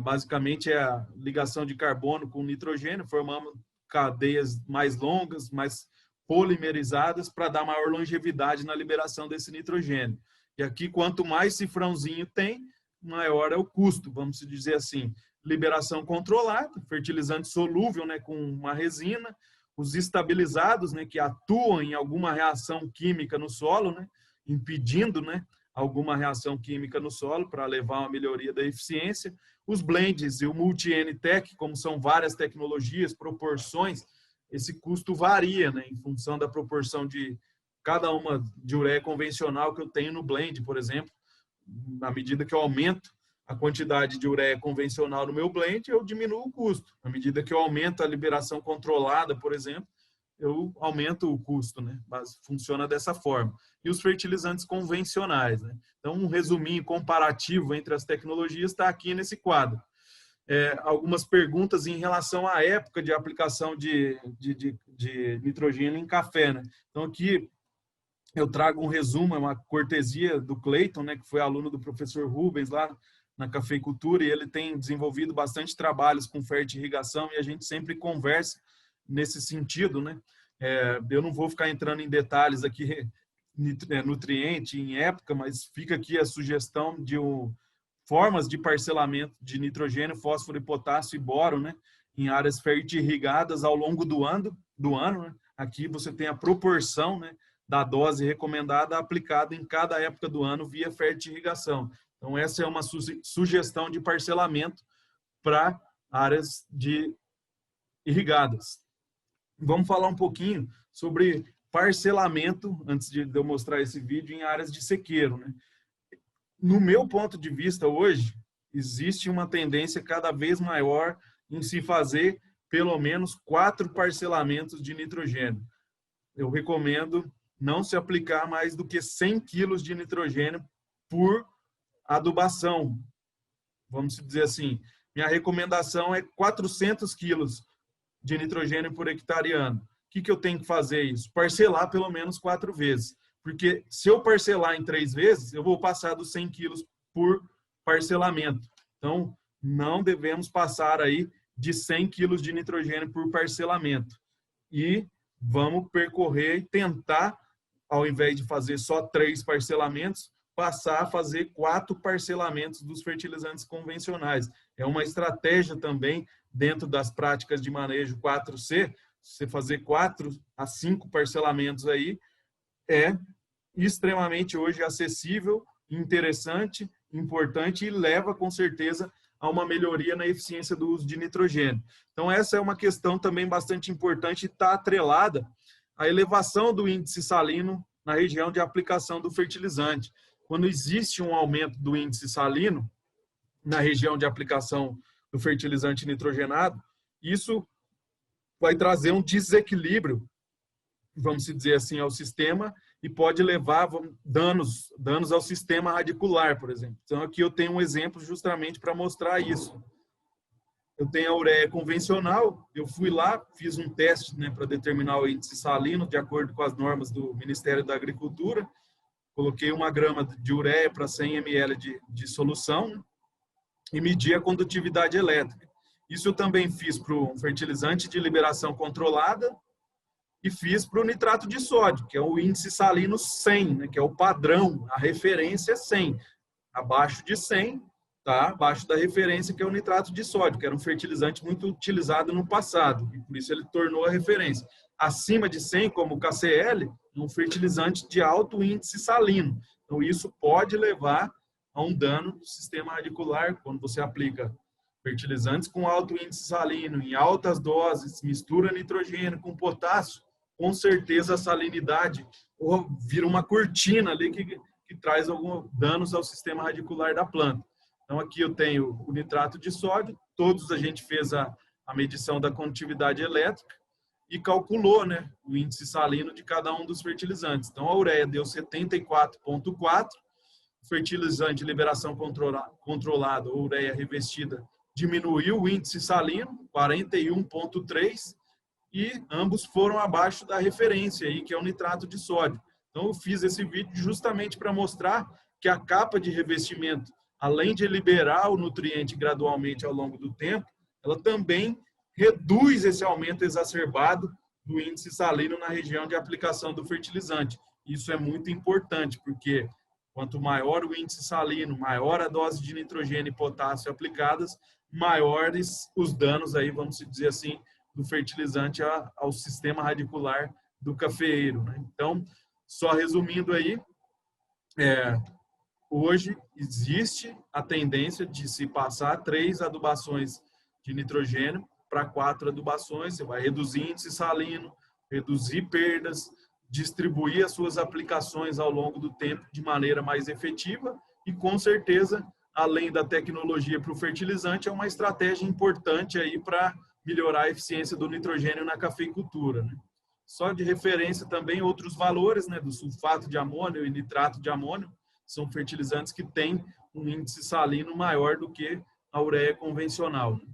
basicamente é a ligação de carbono com nitrogênio, formando cadeias mais longas, mais polimerizadas para dar maior longevidade na liberação desse nitrogênio. E aqui, quanto mais cifrãozinho tem, maior é o custo, vamos dizer assim. Liberação controlada, fertilizante solúvel, né, com uma resina, os estabilizados, né, que atuam em alguma reação química no solo, né, impedindo, né, alguma reação química no solo para levar a uma melhoria da eficiência. Os blends e o multi-N-Tech, como são várias tecnologias, proporções, esse custo varia, né, em função da proporção de cada uma de ureia convencional que eu tenho no blend, por exemplo. À medida que eu aumento a quantidade de ureia convencional no meu blend, eu diminuo o custo. À medida que eu aumento a liberação controlada, por exemplo, eu aumento o custo, né? Mas funciona dessa forma. E os fertilizantes convencionais, né? Então, um resuminho comparativo entre as tecnologias está aqui nesse quadro. Algumas perguntas em relação à época de aplicação de nitrogênio em café, né? Então, aqui eu trago um resumo, uma cortesia do Cleiton, né, que foi aluno do professor Rubens lá na cafeicultura, e ele tem desenvolvido bastante trabalhos com fertirrigação, e a gente sempre conversa nesse sentido, né? Eu não vou ficar entrando em detalhes aqui, nutriente, em época, mas fica aqui a sugestão de formas de parcelamento de nitrogênio, fósforo, potássio e boro, né, em áreas fertirrigadas ao longo do ano, né? Aqui você tem a proporção, né, da dose recomendada aplicada em cada época do ano via fertirrigação. Então, essa é uma sugestão de parcelamento para áreas irrigadas. Vamos falar um pouquinho sobre parcelamento, antes de eu mostrar esse vídeo, em áreas de sequeiro, né? No meu ponto de vista hoje, existe uma tendência cada vez maior em se fazer pelo menos 4 parcelamentos de nitrogênio. Eu recomendo não se aplicar mais do que 100 quilos de nitrogênio por adubação. Vamos dizer assim, minha recomendação é 400 quilos de nitrogênio por hectare ano. O que eu tenho que fazer isso? Parcelar pelo menos 4 vezes. Porque se eu parcelar em 3 vezes, eu vou passar dos 100 quilos por parcelamento. Então, não devemos passar aí de 100 quilos de nitrogênio por parcelamento. E vamos percorrer e tentar, ao invés de fazer só 3 parcelamentos, passar a fazer 4 parcelamentos dos fertilizantes convencionais. É uma estratégia também dentro das práticas de manejo 4C, você fazer 4 a 5 parcelamentos aí é extremamente hoje acessível, interessante, importante e leva com certeza a uma melhoria na eficiência do uso de nitrogênio. Então essa é uma questão também bastante importante e está atrelada à elevação do índice salino na região de aplicação do fertilizante. Quando existe um aumento do índice salino na região de aplicação do fertilizante nitrogenado, isso vai trazer um desequilíbrio, vamos dizer assim, ao sistema e pode levar danos ao sistema radicular, por exemplo. Então, aqui eu tenho um exemplo justamente para mostrar isso. Eu tenho a ureia convencional, eu fui lá, fiz um teste, né, para determinar o índice salino, de acordo com as normas do Ministério da Agricultura, coloquei 1 grama de ureia para 100 ml de solução, né, e medi a condutividade elétrica. Isso eu também fiz para o fertilizante de liberação controlada e fiz para o nitrato de sódio, que é o índice salino 100, né, que é o padrão, a referência é 100. Abaixo de 100, tá? Abaixo da referência, que é o nitrato de sódio, que era um fertilizante muito utilizado no passado, e por isso ele tornou a referência. Acima de 100, como o KCl, é um fertilizante de alto índice salino. Então, isso pode levar a um dano do sistema radicular, quando você aplica fertilizantes com alto índice salino, em altas doses, mistura nitrogênio com potássio, com certeza a salinidade vira uma cortina ali que traz alguns danos ao sistema radicular da planta. Então, aqui eu tenho o nitrato de sódio, todos a gente fez a medição da condutividade elétrica e calculou, né, o índice salino de cada um dos fertilizantes. Então, a ureia deu 74,4, fertilizante de liberação controlada, ou ureia revestida, diminuiu o índice salino, 41,3, e ambos foram abaixo da referência, aí, que é o nitrato de sódio. Então, eu fiz esse vídeo justamente para mostrar que a capa de revestimento, além de liberar o nutriente gradualmente ao longo do tempo, ela também reduz esse aumento exacerbado do índice salino na região de aplicação do fertilizante. Isso é muito importante, porque quanto maior o índice salino, maior a dose de nitrogênio e potássio aplicadas, maiores os danos, aí, vamos dizer assim, do fertilizante ao sistema radicular do cafeeiro, né? Então, só resumindo aí, hoje existe a tendência de se passar 3 adubações de nitrogênio para 4 adubações. Você vai reduzir índice salino, reduzir perdas, distribuir as suas aplicações ao longo do tempo de maneira mais efetiva e, com certeza, além da tecnologia para o fertilizante, é uma estratégia importante aí para melhorar a eficiência do nitrogênio na cafeicultura, né? Só de referência também outros valores, né, do sulfato de amônio e nitrato de amônio, são fertilizantes que têm um índice salino maior do que a ureia convencional, né?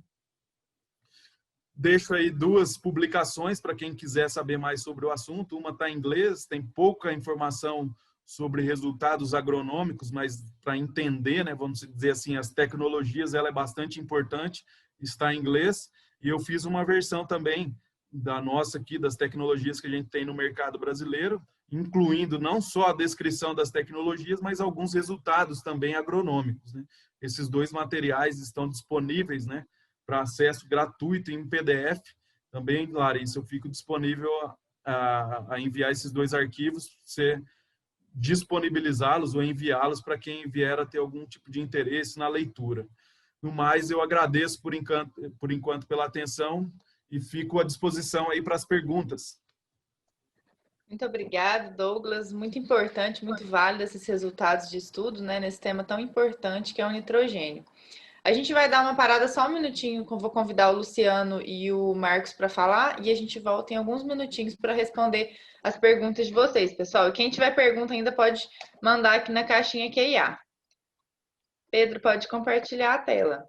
Deixo aí 2 publicações para quem quiser saber mais sobre o assunto. Uma está em inglês, tem pouca informação sobre resultados agronômicos, mas para entender, né, vamos dizer assim, as tecnologias, ela é bastante importante, está em inglês. E eu fiz uma versão também da nossa aqui, das tecnologias que a gente tem no mercado brasileiro, incluindo não só a descrição das tecnologias, mas alguns resultados também agronômicos, né? Esses 2 materiais estão disponíveis, né, para acesso gratuito em PDF. Também, Larissa, eu fico disponível a enviar esses 2 arquivos, você disponibilizá-los ou enviá-los para quem vier a ter algum tipo de interesse na leitura. No mais, eu agradeço por enquanto pela atenção e fico à disposição aí para as perguntas. Muito obrigada, Douglas. Muito importante, muito válido esses resultados de estudo, né, nesse tema tão importante que é o nitrogênio. A gente vai dar uma parada só um minutinho, vou convidar o Luciano e o Marcos para falar e a gente volta em alguns minutinhos para responder as perguntas de vocês, pessoal. E quem tiver pergunta ainda pode mandar aqui na caixinha QIA. Pedro, pode compartilhar a tela.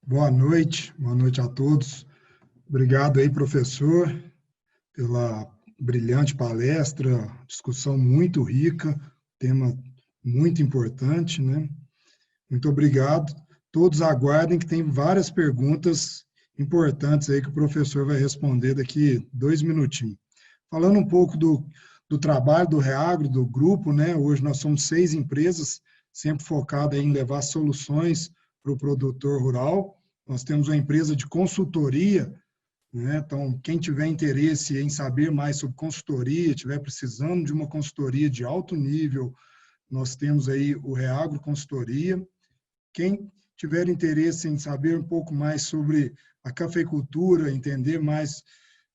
Boa noite a todos. Obrigado aí, professor, pela brilhante palestra, discussão muito rica, tema muito importante, né? Muito obrigado. Todos aguardem que tem várias perguntas importantes aí que o professor vai responder daqui 2 minutinhos. Falando um pouco do trabalho do Reagro, do grupo, né? Hoje nós somos 6 empresas, sempre focadas em levar soluções para o produtor rural. Nós temos uma empresa de consultoria, né? Então, quem tiver interesse em saber mais sobre consultoria, tiver precisando de uma consultoria de alto nível, nós temos aí o Reagro Consultoria. Quem tiver interesse em saber um pouco mais sobre a cafeicultura, entender mais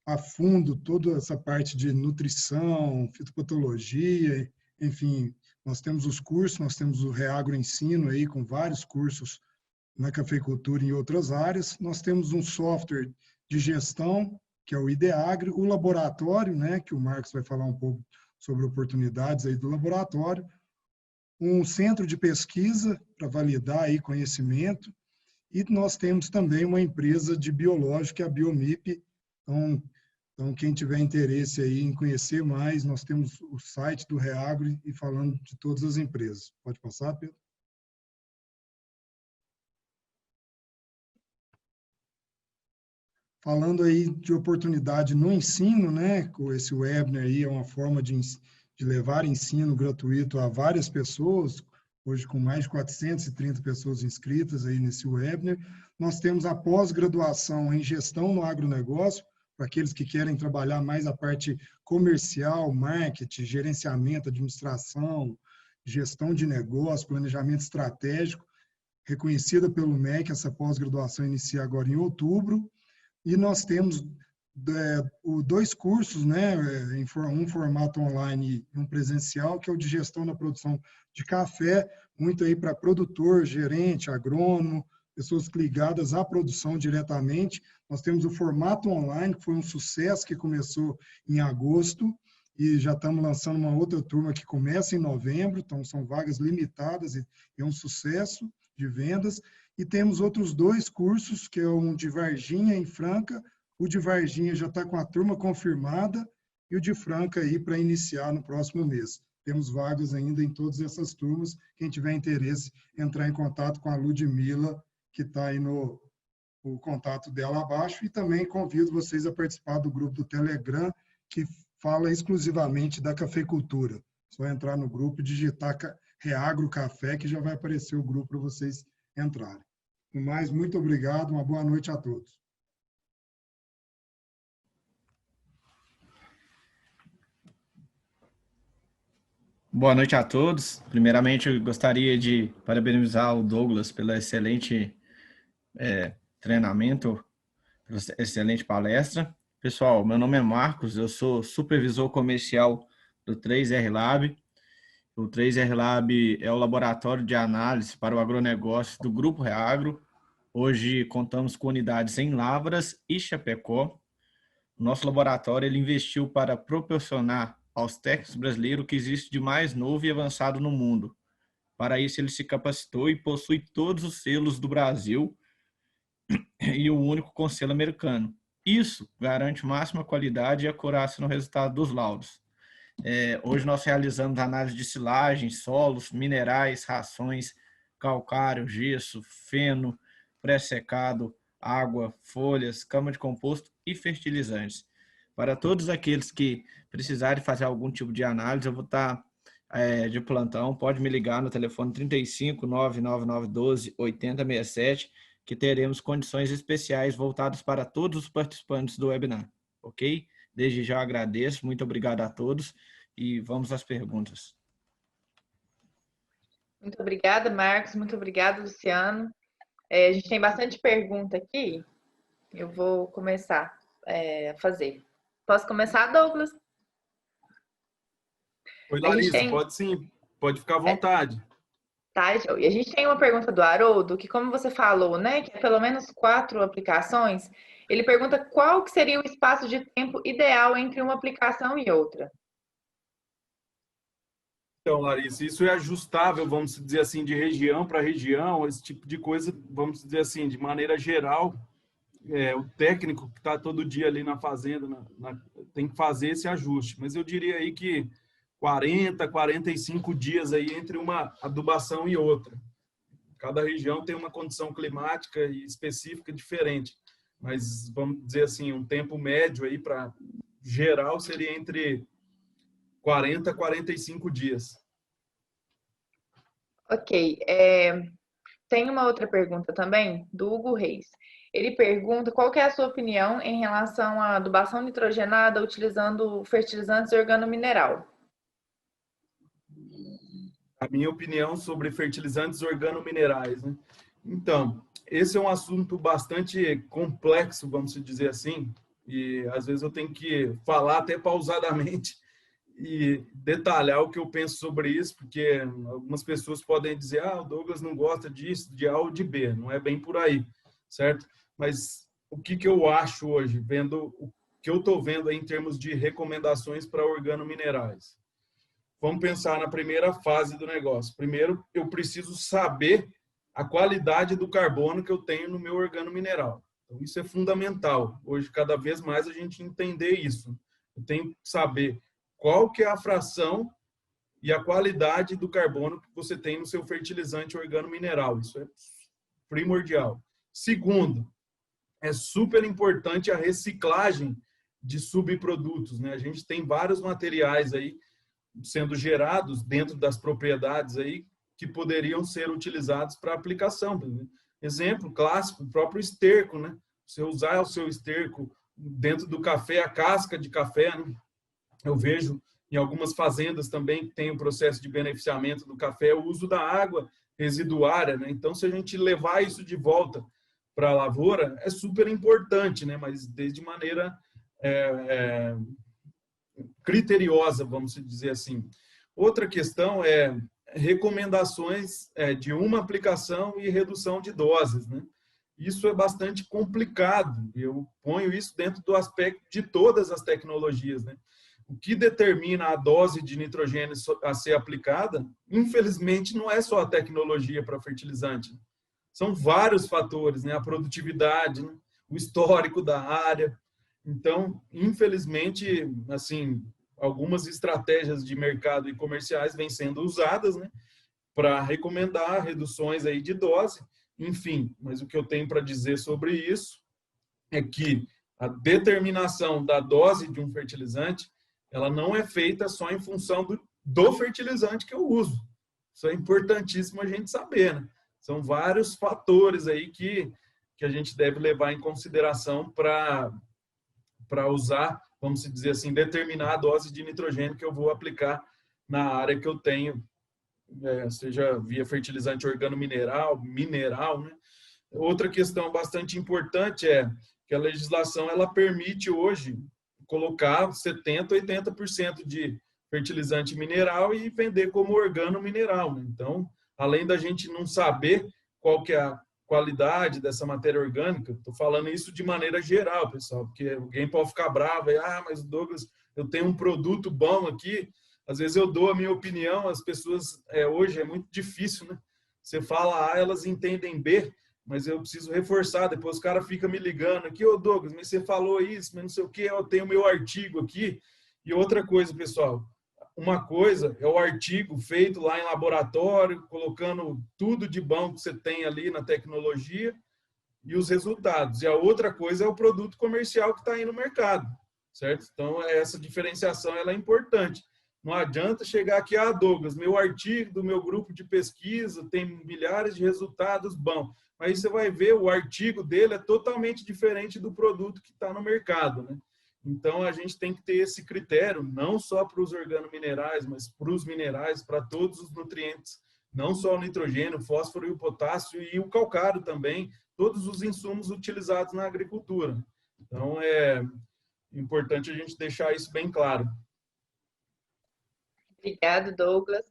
a fundo toda essa parte de nutrição, fitopatologia, enfim, nós temos os cursos, nós temos o Reagro Ensino aí com vários cursos na cafeicultura e em outras áreas. Nós temos um software de gestão, que é o IDEAGRE, o laboratório, né, que o Marcos vai falar um pouco sobre oportunidades aí do laboratório, um centro de pesquisa para validar aí conhecimento, e nós temos também uma empresa de biológico, que é a Biomip. Então, quem tiver interesse aí em conhecer mais, nós temos o site do Reagro e falando de todas as empresas. Pode passar, Pedro? Falando aí de oportunidade no ensino, né, com esse webinar aí é uma forma de levar ensino gratuito a várias pessoas, hoje com mais de 430 pessoas inscritas aí nesse webinar. Nós temos a pós-graduação em gestão no agronegócio, para aqueles que querem trabalhar mais a parte comercial, marketing, gerenciamento, administração, gestão de negócio, planejamento estratégico, reconhecida pelo MEC, essa pós-graduação inicia agora em outubro. E nós temos 2 cursos, né, um formato online e um presencial, que é o de gestão da produção de café, muito aí para produtor, gerente, agrônomo, pessoas ligadas à produção diretamente. Nós temos o formato online, que foi um sucesso, que começou em agosto, e já estamos lançando uma outra turma que começa em novembro, então são vagas limitadas e é um sucesso de vendas. E temos outros 2 cursos, que é um de Varginha em Franca. O de Varginha já está com a turma confirmada e o de Franca aí para iniciar no próximo mês. Temos vagas ainda em todas essas turmas. Quem tiver interesse, entrar em contato com a Ludmila, que está aí no o contato dela abaixo. E também convido vocês a participar do grupo do Telegram, que fala exclusivamente da cafeicultura. Só entrar no grupo e digitar Reagro Café, que já vai aparecer o grupo para vocês entrarem. No mais, muito obrigado, uma boa noite a todos. Boa noite a todos. Primeiramente, eu gostaria de parabenizar o Douglas pelo excelente treinamento, pela excelente palestra. Pessoal, meu nome é Marcos, eu sou supervisor comercial do 3R Lab. O 3R Lab é o laboratório de análise para o agronegócio do Grupo Reagro. Hoje contamos com unidades em Lavras e Chapecó. O nosso laboratório ele investiu para proporcionar aos técnicos brasileiros o que existe de mais novo e avançado no mundo. Para isso, ele se capacitou e possui todos os selos do Brasil e o único com selo americano. Isso garante máxima qualidade e acurácia no resultado dos laudos. Hoje nós realizamos análise de silagem, solos, minerais, rações, calcário, gesso, feno, pré-secado, água, folhas, cama de composto e fertilizantes. Para todos aqueles que precisarem fazer algum tipo de análise, eu vou estar de plantão, pode me ligar no telefone 35 99912 8067, que teremos condições especiais voltadas para todos os participantes do webinar, ok? Desde já agradeço, muito obrigado a todos e vamos às perguntas. Muito obrigada, Marcos. Muito obrigada, Luciano. A gente tem bastante pergunta aqui. Eu vou começar a fazer. Posso começar, Douglas? Oi, Larissa, pode sim, pode ficar à vontade. Tá, e a gente tem uma pergunta do Haroldo, que como você falou, né, que é pelo menos 4 aplicações, ele pergunta qual que seria o espaço de tempo ideal entre uma aplicação e outra. Então, Larissa, isso é ajustável, vamos dizer assim, de região para região, esse tipo de coisa, vamos dizer assim, de maneira geral, o técnico que está todo dia ali na fazenda tem que fazer esse ajuste. Mas eu diria aí que 40, 45 dias aí entre uma adubação e outra. Cada região tem uma condição climática e específica diferente, mas vamos dizer assim, um tempo médio aí para geral seria entre 40 a 45 dias. Ok. Tem uma outra pergunta também, do Hugo Reis. Ele pergunta qual que é a sua opinião em relação à adubação nitrogenada utilizando fertilizantes organomineral. A minha opinião sobre fertilizantes organominerais, né? Então, esse é um assunto bastante complexo, vamos dizer assim, e às vezes eu tenho que falar até pausadamente e detalhar o que eu penso sobre isso, porque algumas pessoas podem dizer, o Douglas não gosta disso, de A ou de B, não é bem por aí, certo? Mas o que eu acho hoje, vendo o que eu estou vendo aí em termos de recomendações para organominerais? Vamos pensar na primeira fase do negócio. Primeiro, eu preciso saber a qualidade do carbono que eu tenho no meu organomineral. Então, isso é fundamental. Hoje, cada vez mais, a gente entender isso. Eu tenho que saber qual que é a fração e a qualidade do carbono que você tem no seu fertilizante organomineral. Isso é primordial. Segundo, é super importante a reciclagem de subprodutos, né? A gente tem vários materiais aí sendo gerados dentro das propriedades aí que poderiam ser utilizados para aplicação. Exemplo clássico, o próprio esterco, né? Você usar o seu esterco dentro do café, a casca de café, né? Eu vejo em algumas fazendas também que tem o processo de beneficiamento do café, o uso da água residuária, né? Então, se a gente levar isso de volta para a lavoura, é super importante, né? Mas desde maneira criteriosa, vamos dizer assim. Outra questão é recomendações de uma aplicação e redução de doses, né? Isso é bastante complicado. Eu ponho isso dentro do aspecto de todas as tecnologias, né? O que determina a dose de nitrogênio a ser aplicada, infelizmente, não é só a tecnologia para fertilizante. São vários fatores, né? A produtividade, né? O histórico da área. Então, infelizmente, assim, algumas estratégias de mercado e comerciais vêm sendo usadas, né, para recomendar reduções aí de dose. Enfim, mas o que eu tenho para dizer sobre isso é que a determinação da dose de um fertilizante, ela não é feita só em função do fertilizante que eu uso. Isso é importantíssimo a gente saber, né? São vários fatores aí que a gente deve levar em consideração para usar, vamos dizer assim, determinar a dose de nitrogênio que eu vou aplicar na área que eu tenho, seja via fertilizante organomineral, mineral, né? Outra questão bastante importante é que a legislação ela permite hoje colocar 70%, 80% de fertilizante mineral e vender como organomineral, né? Então, além da gente não saber qual que é a qualidade dessa matéria orgânica, estou falando isso de maneira geral, pessoal, porque alguém pode ficar bravo e, mas Douglas, eu tenho um produto bom aqui, às vezes eu dou a minha opinião, as pessoas, hoje é muito difícil, né? Você fala A, elas entendem B, mas eu preciso reforçar, depois o cara fica me ligando aqui, ô Douglas, mas você falou isso, mas não sei o que, eu tenho o meu artigo aqui. E outra coisa, pessoal, uma coisa é o artigo feito lá em laboratório, colocando tudo de bom que você tem ali na tecnologia e os resultados. E a outra coisa é o produto comercial que está aí no mercado, certo? Então, essa diferenciação ela é importante. Não adianta chegar aqui, Douglas, meu artigo do meu grupo de pesquisa tem milhares de resultados bons. Mas você vai ver, o artigo dele é totalmente diferente do produto que está no mercado, né? Então, a gente tem que ter esse critério, não só para os organominerais, mas para os minerais, para todos os nutrientes, não só o nitrogênio, o fósforo e o potássio, e o calcário também, todos os insumos utilizados na agricultura. Então, é importante a gente deixar isso bem claro. Obrigado, Douglas.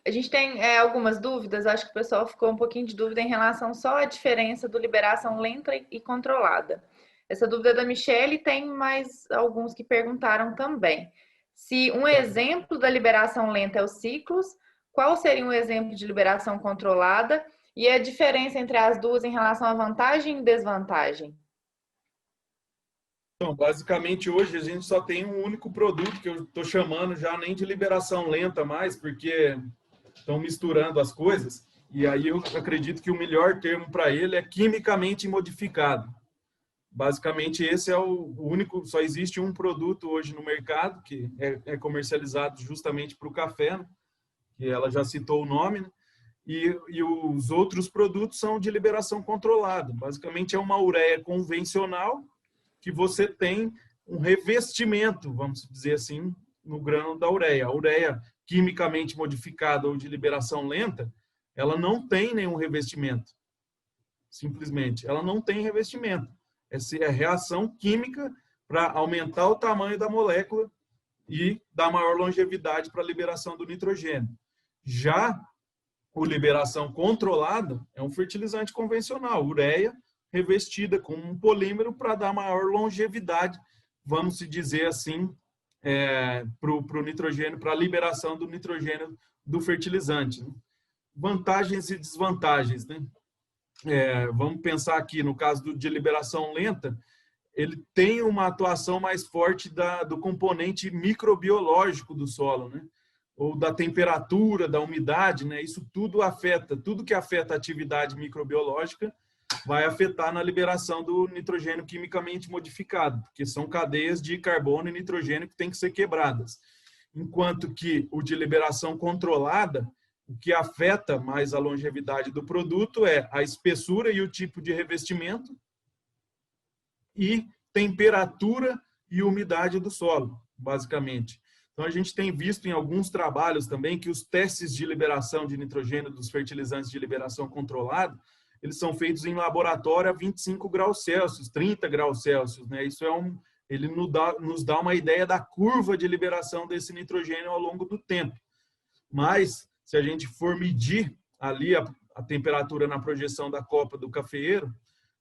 A gente tem algumas dúvidas, acho que o pessoal ficou um pouquinho de dúvida em relação só à diferença do liberação lenta e controlada. Essa dúvida da Michele, tem mais alguns que perguntaram também. Se um exemplo da liberação lenta é os ciclos, qual seria um exemplo de liberação controlada e a diferença entre as duas em relação à vantagem e desvantagem? Então, basicamente, hoje a gente só tem um único produto que eu estou chamando já nem de liberação lenta mais, porque estão misturando as coisas, e aí eu acredito que o melhor termo para ele é quimicamente modificado. Basicamente, esse é o único, só existe um produto hoje no mercado que é comercializado justamente para o café, né? Que ela já citou o nome, né? E os outros produtos são de liberação controlada. Basicamente, é uma ureia convencional que você tem um revestimento, vamos dizer assim, no grão da ureia. A ureia quimicamente modificada ou de liberação lenta, ela não tem nenhum revestimento. Simplesmente, ela não tem revestimento. Essa é a reação química para aumentar o tamanho da molécula e dar maior longevidade para a liberação do nitrogênio. Já a liberação controlada é um fertilizante convencional, ureia revestida com um polímero para dar maior longevidade, vamos dizer assim, para o nitrogênio, para a liberação do nitrogênio do fertilizante. Né? Vantagens e desvantagens, né? Vamos pensar aqui no caso de liberação lenta, ele tem uma atuação mais forte do componente microbiológico do solo, né? Ou da temperatura, da umidade, né? Isso tudo afeta, tudo que afeta a atividade microbiológica vai afetar na liberação do nitrogênio quimicamente modificado, porque são cadeias de carbono e nitrogênio que têm que ser quebradas. Enquanto que o de liberação controlada, o que afeta mais a longevidade do produto é a espessura e o tipo de revestimento e temperatura e umidade do solo, basicamente. Então, a gente tem visto em alguns trabalhos também que os testes de liberação de nitrogênio dos fertilizantes de liberação controlada, eles são feitos em laboratório a 25 graus Celsius, 30 graus Celsius, né? Isso ele nos dá uma ideia da curva de liberação desse nitrogênio ao longo do tempo. Mas, se a gente for medir ali a temperatura na projeção da copa do cafeeiro,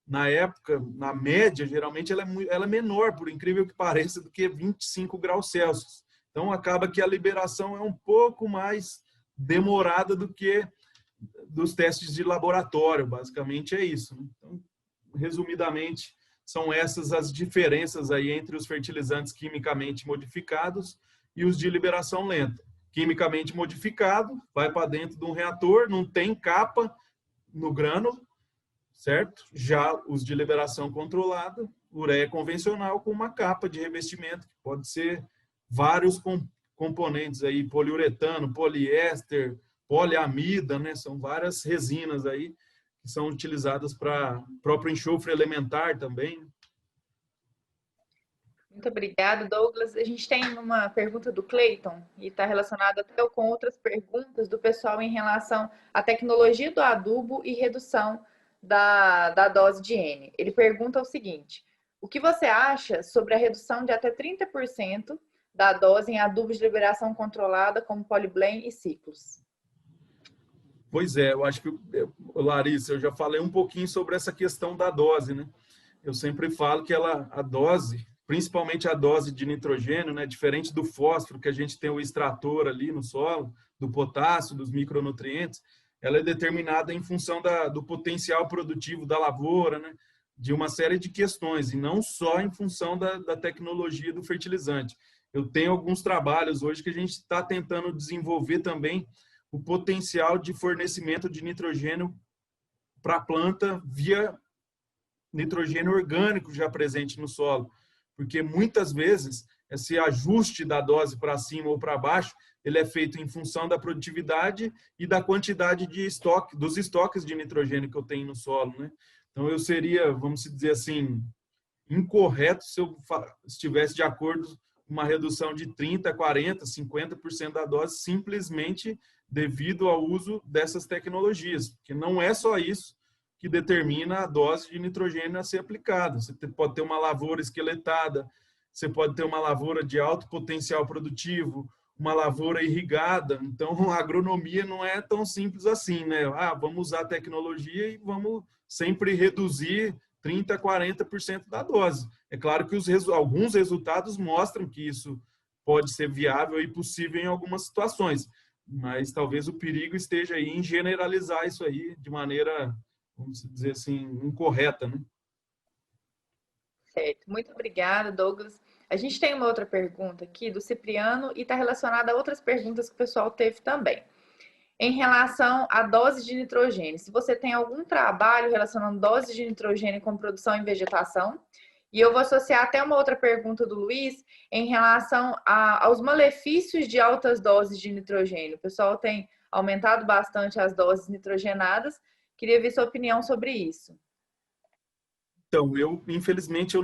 na época, na média, geralmente ela é menor, por incrível que pareça, do que 25 graus Celsius. Então, acaba que a liberação é um pouco mais demorada do que dos testes de laboratório, basicamente é isso. Então, resumidamente, são essas as diferenças aí entre os fertilizantes quimicamente modificados e os de liberação lenta. Quimicamente modificado, vai para dentro de um reator, não tem capa no grânulo, certo? Já os de liberação controlada, ureia convencional com uma capa de revestimento, que pode ser vários componentes aí, poliuretano, poliéster, poliamida, né? São várias resinas aí que são utilizadas para próprio enxofre elementar também. Muito obrigada, Douglas. A gente tem uma pergunta do Cleiton, e está relacionada até com outras perguntas do pessoal em relação à tecnologia do adubo e redução da dose de N. Ele pergunta o seguinte: o que você acha sobre a redução de até 30% da dose em adubos de liberação controlada, como Poliblend e Ciclos? Pois é, eu acho que, Larissa, eu já falei um pouquinho sobre essa questão da dose, né? Eu sempre falo que a dose, principalmente a dose de nitrogênio, né, diferente do fósforo, que a gente tem o extrator ali no solo, do potássio, dos micronutrientes, ela é determinada em função do potencial produtivo da lavoura, né, de uma série de questões, e não só em função da tecnologia do fertilizante. Eu tenho alguns trabalhos hoje que a gente está tentando desenvolver também o potencial de fornecimento de nitrogênio para a planta via nitrogênio orgânico já presente no solo, porque muitas vezes esse ajuste da dose para cima ou para baixo, ele é feito em função da produtividade e da quantidade de estoque, dos estoques de nitrogênio que eu tenho no solo, né? Então eu seria, vamos dizer assim, incorreto se eu estivesse de acordo com uma redução de 30, 40, 50% da dose simplesmente devido ao uso dessas tecnologias, porque não é só isso que determina a dose de nitrogênio a ser aplicada. Você pode ter uma lavoura esqueletada, você pode ter uma lavoura de alto potencial produtivo, uma lavoura irrigada. Então, a agronomia não é tão simples assim, né? Vamos usar a tecnologia e vamos sempre reduzir 30%, 40% da dose. É claro que alguns resultados mostram que isso pode ser viável e possível em algumas situações, mas talvez o perigo esteja aí em generalizar isso aí de maneira, vamos dizer assim, incorreta, né? Certo. Muito obrigada, Douglas. A gente tem uma outra pergunta aqui do Cipriano e está relacionada a outras perguntas que o pessoal teve também. Em relação à dose de nitrogênio, se você tem algum trabalho relacionando dose de nitrogênio com produção em vegetação. E eu vou associar até uma outra pergunta do Luiz em relação aos malefícios de altas doses de nitrogênio. O pessoal tem aumentado bastante as doses nitrogenadas. Queria ver sua opinião sobre isso. Então, infelizmente,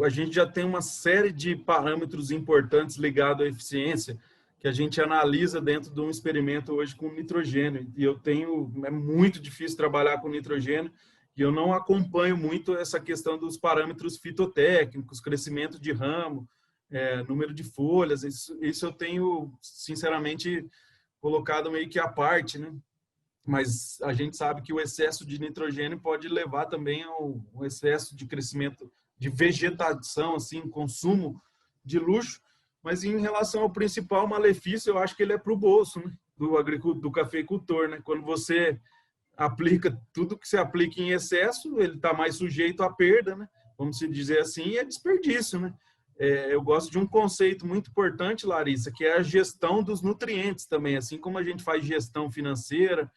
a gente já tem uma série de parâmetros importantes ligados à eficiência que a gente analisa dentro de um experimento hoje com nitrogênio. E é muito difícil trabalhar com nitrogênio e eu não acompanho muito essa questão dos parâmetros fitotécnicos, crescimento de ramo, número de folhas. Isso eu tenho, sinceramente, colocado meio que à parte, né? Mas a gente sabe que o excesso de nitrogênio pode levar também ao excesso de crescimento de vegetação, assim, consumo de luxo. Mas em relação ao principal malefício, eu acho que ele é para o bolso, né, do cafeicultor, né? Quando você aplica tudo que se aplica em excesso, ele está mais sujeito à perda, né? Vamos dizer assim, e é desperdício, né? Eu gosto de um conceito muito importante, Larissa, que é a gestão dos nutrientes também. Assim como a gente faz gestão financeira,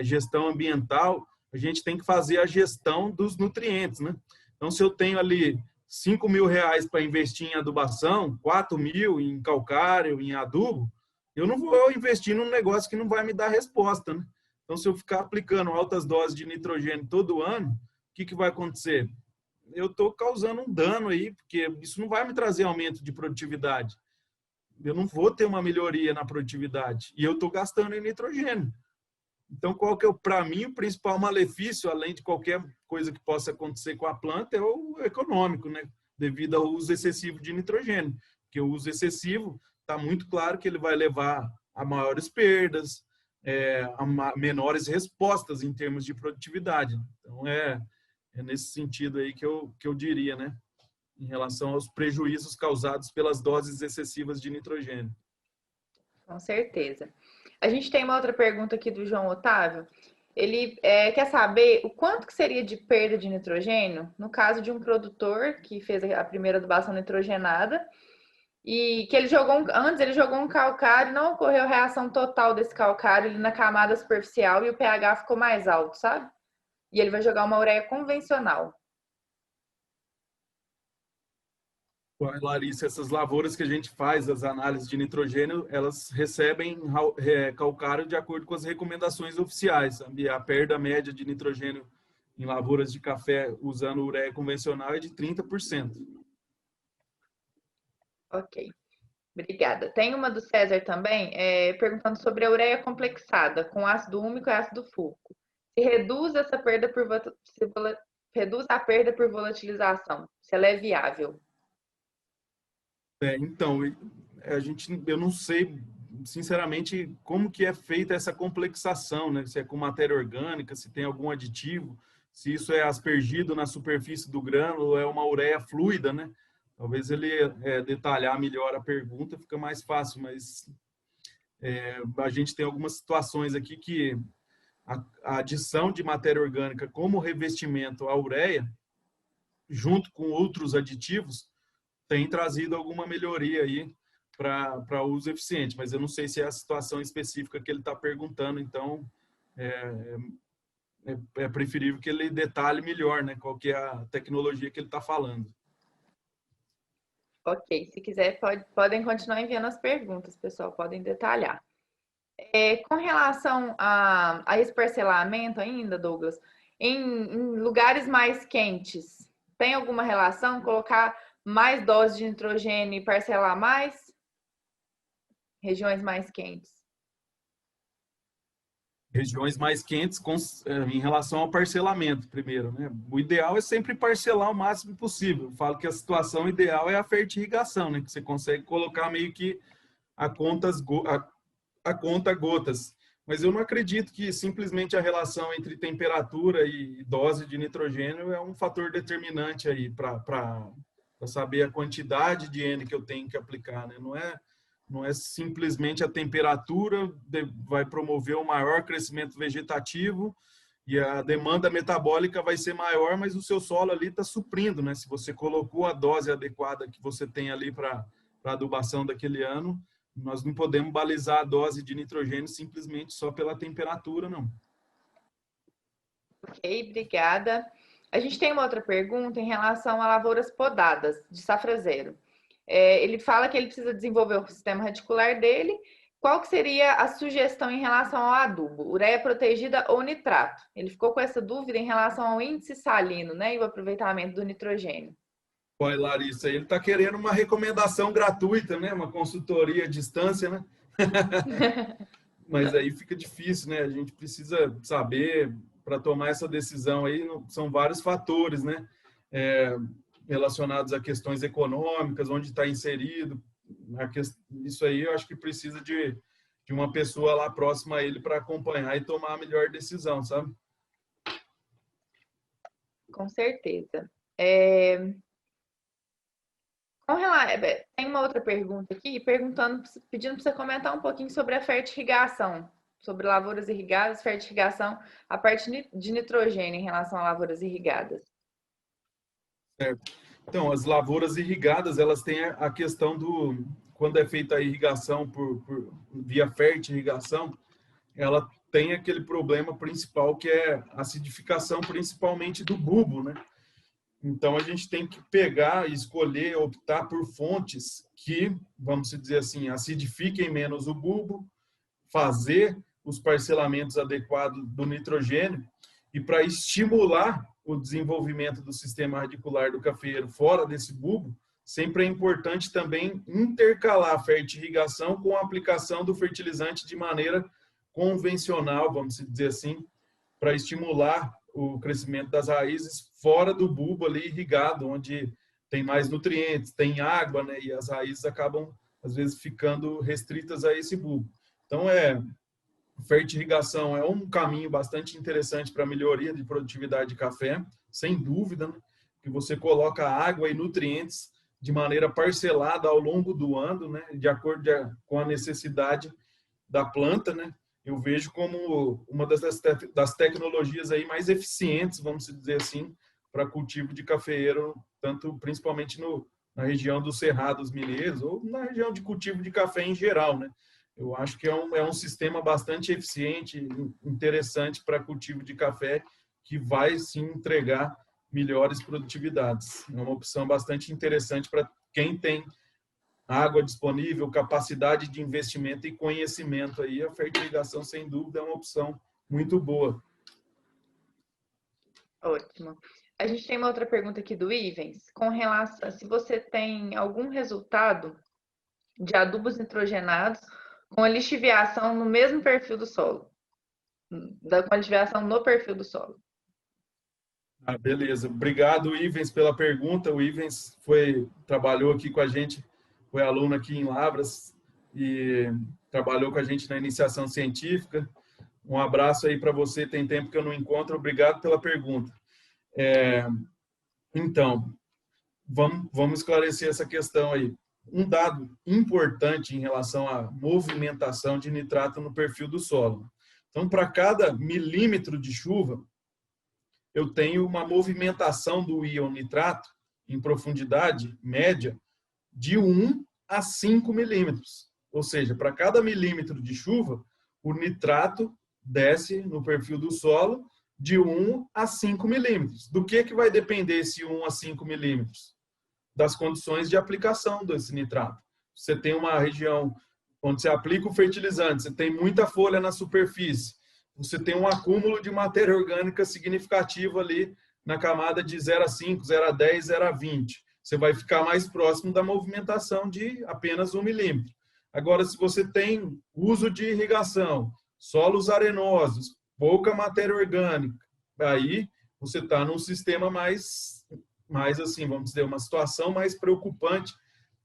gestão ambiental, a gente tem que fazer a gestão dos nutrientes, né? Então, se eu tenho ali R$5.000 para investir em adubação, 4.000 em calcário, em adubo, eu não vou investir num negócio que não vai me dar resposta, né? Então, se eu ficar aplicando altas doses de nitrogênio todo ano, o que vai acontecer? Eu estou causando um dano aí, porque isso não vai me trazer aumento de produtividade. Eu não vou ter uma melhoria na produtividade. E eu estou gastando em nitrogênio. Então, qual que é, para mim, o principal malefício, além de qualquer coisa que possa acontecer com a planta, é o econômico, né? Devido ao uso excessivo de nitrogênio. Porque o uso excessivo, está muito claro que ele vai levar a maiores perdas, a menores respostas em termos de produtividade. Então, É nesse sentido aí que eu diria, né? Em relação aos prejuízos causados pelas doses excessivas de nitrogênio. Com certeza. A gente tem uma outra pergunta aqui do João Otávio. Ele quer saber o quanto que seria de perda de nitrogênio no caso de um produtor que fez a primeira adubação nitrogenada e que antes ele jogou um calcário e não ocorreu reação total desse calcário ali na camada superficial e o pH ficou mais alto, sabe? E ele vai jogar uma ureia convencional. Larissa, essas lavouras que a gente faz, as análises de nitrogênio, elas recebem calcário de acordo com as recomendações oficiais. Sabe? A perda média de nitrogênio em lavouras de café usando ureia convencional é de 30%. Ok, obrigada. Tem uma do César também, perguntando sobre a ureia complexada com ácido úmico e ácido fúlvico. Se reduz essa perda reduz a perda por volatilização, se ela é viável. Então, eu não sei, sinceramente, como que é feita essa complexação, né? Se é com matéria orgânica, se tem algum aditivo, se isso é aspergido na superfície do grânulo, ou é uma ureia fluida, né? Talvez ele detalhar melhor a pergunta, fica mais fácil, mas a gente tem algumas situações aqui que a adição de matéria orgânica como revestimento à ureia, junto com outros aditivos, tem trazido alguma melhoria aí para uso eficiente, mas eu não sei se é a situação específica que ele está perguntando, então é preferível que ele detalhe melhor, né, qual que é a tecnologia que ele está falando. Ok, se quiser podem continuar enviando as perguntas, pessoal, podem detalhar. Com relação a esse parcelamento ainda, Douglas, em lugares mais quentes, tem alguma relação? Colocar mais dose de nitrogênio e parcelar mais? Regiões mais quentes. Regiões mais quentes em relação ao parcelamento, primeiro, né? O ideal é sempre parcelar o máximo possível. Eu falo que a situação ideal é a fertirrigação, né? Que você consegue colocar meio que a conta gotas. Mas eu não acredito que simplesmente a relação entre temperatura e dose de nitrogênio é um fator determinante aí para saber a quantidade de N que eu tenho que aplicar, né? Não é simplesmente a temperatura vai promover um maior crescimento vegetativo e a demanda metabólica vai ser maior, mas o seu solo ali está suprindo, né? Se você colocou a dose adequada que você tem ali para a adubação daquele ano, nós não podemos balizar a dose de nitrogênio simplesmente só pela temperatura, não. Ok, obrigada. A gente tem uma outra pergunta em relação a lavouras podadas, de safra zero. Ele fala que ele precisa desenvolver o sistema radicular dele. Qual que seria a sugestão em relação ao adubo? Ureia protegida ou nitrato? Ele ficou com essa dúvida em relação ao índice salino, né, e o aproveitamento do nitrogênio. Olha, Larissa, ele está querendo uma recomendação gratuita, né? Uma consultoria à distância, né? Mas aí fica difícil, né? A gente precisa saber, para tomar essa decisão aí, são vários fatores, né? Relacionados a questões econômicas, onde está inserido. Isso aí eu acho que precisa de uma pessoa lá próxima a ele para acompanhar e tomar a melhor decisão, sabe? Com certeza. Tem uma outra pergunta aqui, pedindo para você comentar um pouquinho sobre a fertirrigação, sobre lavouras irrigadas, fertirrigação, a parte de nitrogênio em relação a lavouras irrigadas. Certo. Então, as lavouras irrigadas, elas têm a questão quando é feita a irrigação via fertirrigação, ela tem aquele problema principal que é a acidificação, principalmente do bulbo, né? Então, a gente tem que pegar e escolher, optar por fontes que, vamos dizer assim, acidifiquem menos o bulbo, fazer os parcelamentos adequados do nitrogênio e para estimular o desenvolvimento do sistema radicular do cafeeiro fora desse bulbo, sempre é importante também intercalar a fertirrigação com a aplicação do fertilizante de maneira convencional, vamos dizer assim, para estimular o crescimento das raízes fora do bulbo ali irrigado, onde tem mais nutrientes, tem água, né? E as raízes acabam, às vezes, ficando restritas a esse bulbo. Então, fertirrigação é um caminho bastante interessante para a melhoria de produtividade de café. sem dúvida, né? Que você coloca água e nutrientes de maneira parcelada ao longo do ano, né? De acordo com a necessidade da planta, né? Eu vejo como uma das tecnologias aí mais eficientes, vamos dizer assim, para cultivo de cafeeiro, principalmente na região dos Cerrados Mineiros ou na região de cultivo de café em geral, né? Eu acho que é um sistema bastante eficiente, interessante para cultivo de café, que vai sim entregar melhores produtividades. É uma opção bastante interessante para quem tem água disponível, capacidade de investimento e conhecimento aí. A fertilização, sem dúvida, é uma opção muito boa. Ótimo. A gente tem uma outra pergunta aqui do Ivens, com relação a se você tem algum resultado de adubos nitrogenados com a lixiviação no mesmo perfil do solo, com a lixiviação no perfil do solo. Beleza. Obrigado, Ivens, pela pergunta. O Ivens trabalhou aqui com a gente, foi aluno aqui em Lavras e trabalhou com a gente na iniciação científica. Um abraço aí para você, tem tempo que eu não encontro. Obrigado pela pergunta. Então, vamos esclarecer essa questão aí. Um dado importante em relação à movimentação de nitrato no perfil do solo. Então, para cada milímetro de chuva, eu tenho uma movimentação do íon nitrato em profundidade média de 1 a 5 milímetros. Ou seja, para cada milímetro de chuva, o nitrato desce no perfil do solo de 1 a 5 milímetros. Do que vai depender esse 1 a 5 milímetros? Das condições de aplicação desse nitrato. Você tem uma região onde você aplica o fertilizante, você tem muita folha na superfície, você tem um acúmulo de matéria orgânica significativo ali na camada de 0 a 5, 0 a 10, 0 a 20. Você vai ficar mais próximo da movimentação de apenas 1 milímetro. Agora, se você tem uso de irrigação, solos arenosos, pouca matéria orgânica, aí você está num sistema mais assim, vamos dizer, uma situação mais preocupante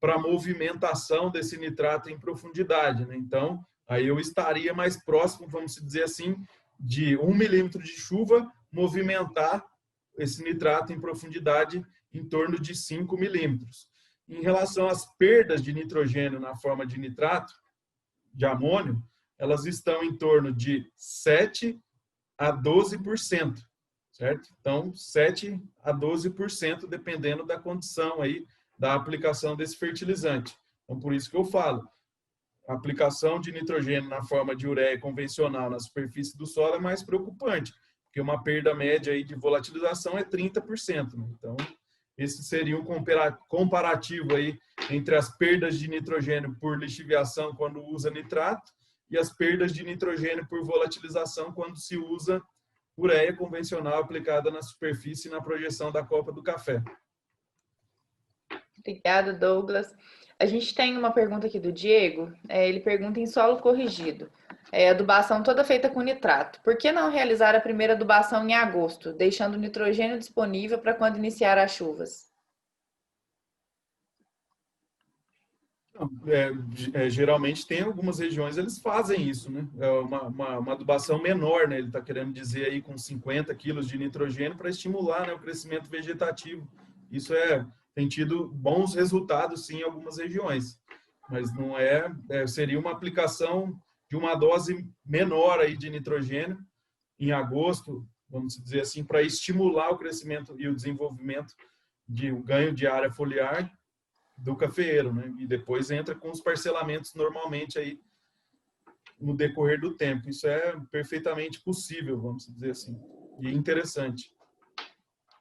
para a movimentação desse nitrato em profundidade, né? Então, aí eu estaria mais próximo, vamos dizer assim, de 1 milímetro de chuva movimentar esse nitrato em profundidade em torno de 5 milímetros. Em relação às perdas de nitrogênio na forma de nitrato, de amônio, elas estão em torno de 7 a 12%, certo? Então, 7 a 12%, dependendo da condição aí da aplicação desse fertilizante. Então, por isso que eu falo, a aplicação de nitrogênio na forma de ureia convencional na superfície do solo é mais preocupante, porque uma perda média aí de volatilização é 30%. Né? Então, esse seria um comparativo aí entre as perdas de nitrogênio por lixiviação quando usa nitrato e as perdas de nitrogênio por volatilização quando se usa ureia convencional aplicada na superfície e na projeção da copa do café. Obrigada, Douglas. A gente tem uma pergunta aqui do Diego. Ele pergunta em solo corrigido. Adubação toda feita com nitrato. Por que não realizar a primeira adubação em agosto, deixando o nitrogênio disponível para quando iniciar as chuvas? Geralmente tem algumas regiões, eles fazem isso, né? É uma adubação menor, né? Ele está querendo dizer aí com 50 quilos de nitrogênio para estimular, né, o crescimento vegetativo. Isso tem tido bons resultados, sim, em algumas regiões. Mas não seria uma aplicação de uma dose menor aí de nitrogênio em agosto, vamos dizer assim, para estimular o crescimento e o desenvolvimento o ganho de área foliar do cafeeiro, né? E depois entra com os parcelamentos normalmente aí no decorrer do tempo. Isso é perfeitamente possível, vamos dizer assim, e interessante.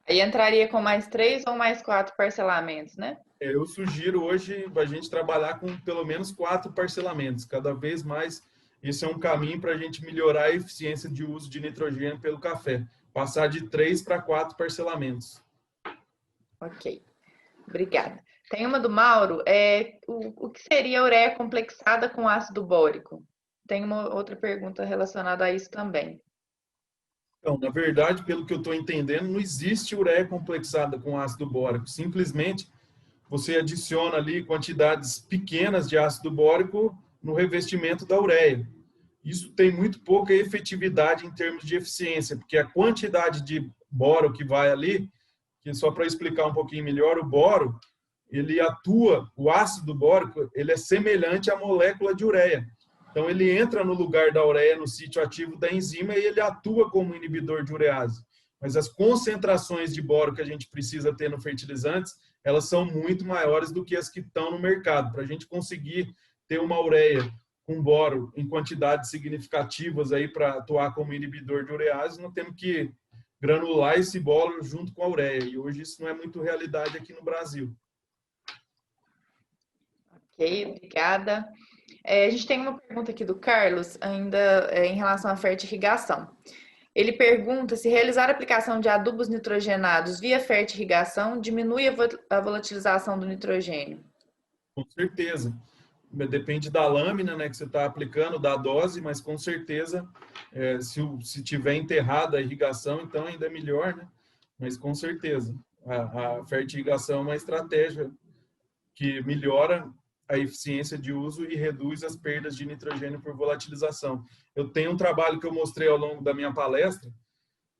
Aí entraria com mais 3 ou mais 4 parcelamentos, né? Eu sugiro hoje a gente trabalhar com pelo menos 4 parcelamentos, cada vez mais. Esse é um caminho para a gente melhorar a eficiência de uso de nitrogênio pelo café, passar de 3 para 4 parcelamentos. Ok, obrigada. Tem uma do Mauro, o que seria a ureia complexada com ácido bórico? Tem uma outra pergunta relacionada a isso também. Então, na verdade, pelo que eu estou entendendo, não existe ureia complexada com ácido bórico. Simplesmente, você adiciona ali quantidades pequenas de ácido bórico no revestimento da ureia. Isso tem muito pouca efetividade em termos de eficiência, porque a quantidade de boro que vai ali, que só para explicar um pouquinho melhor, o boro, ele atua, o ácido bórico, ele é semelhante à molécula de ureia. Então, ele entra no lugar da ureia, no sítio ativo da enzima, e ele atua como inibidor de urease. Mas as concentrações de boro que a gente precisa ter no fertilizantes, elas são muito maiores do que as que estão no mercado. Para a gente conseguir ter uma ureia com boro em quantidades significativas aí para atuar como inibidor de urease, nós temos que granular esse boro junto com a ureia. E hoje isso não é muito realidade aqui no Brasil. Ok, obrigada. A gente tem uma pergunta aqui do Carlos, ainda em relação à fertirrigação. Ele pergunta se realizar a aplicação de adubos nitrogenados via fertirrigação diminui a volatilização do nitrogênio. Com certeza. Depende da lâmina, né, que você está aplicando, da dose, mas com certeza, se tiver enterrada a irrigação, então ainda é melhor, né? Mas com certeza, a fertirrigação é uma estratégia que melhora a eficiência de uso e reduz as perdas de nitrogênio por volatilização. Eu tenho um trabalho que eu mostrei ao longo da minha palestra,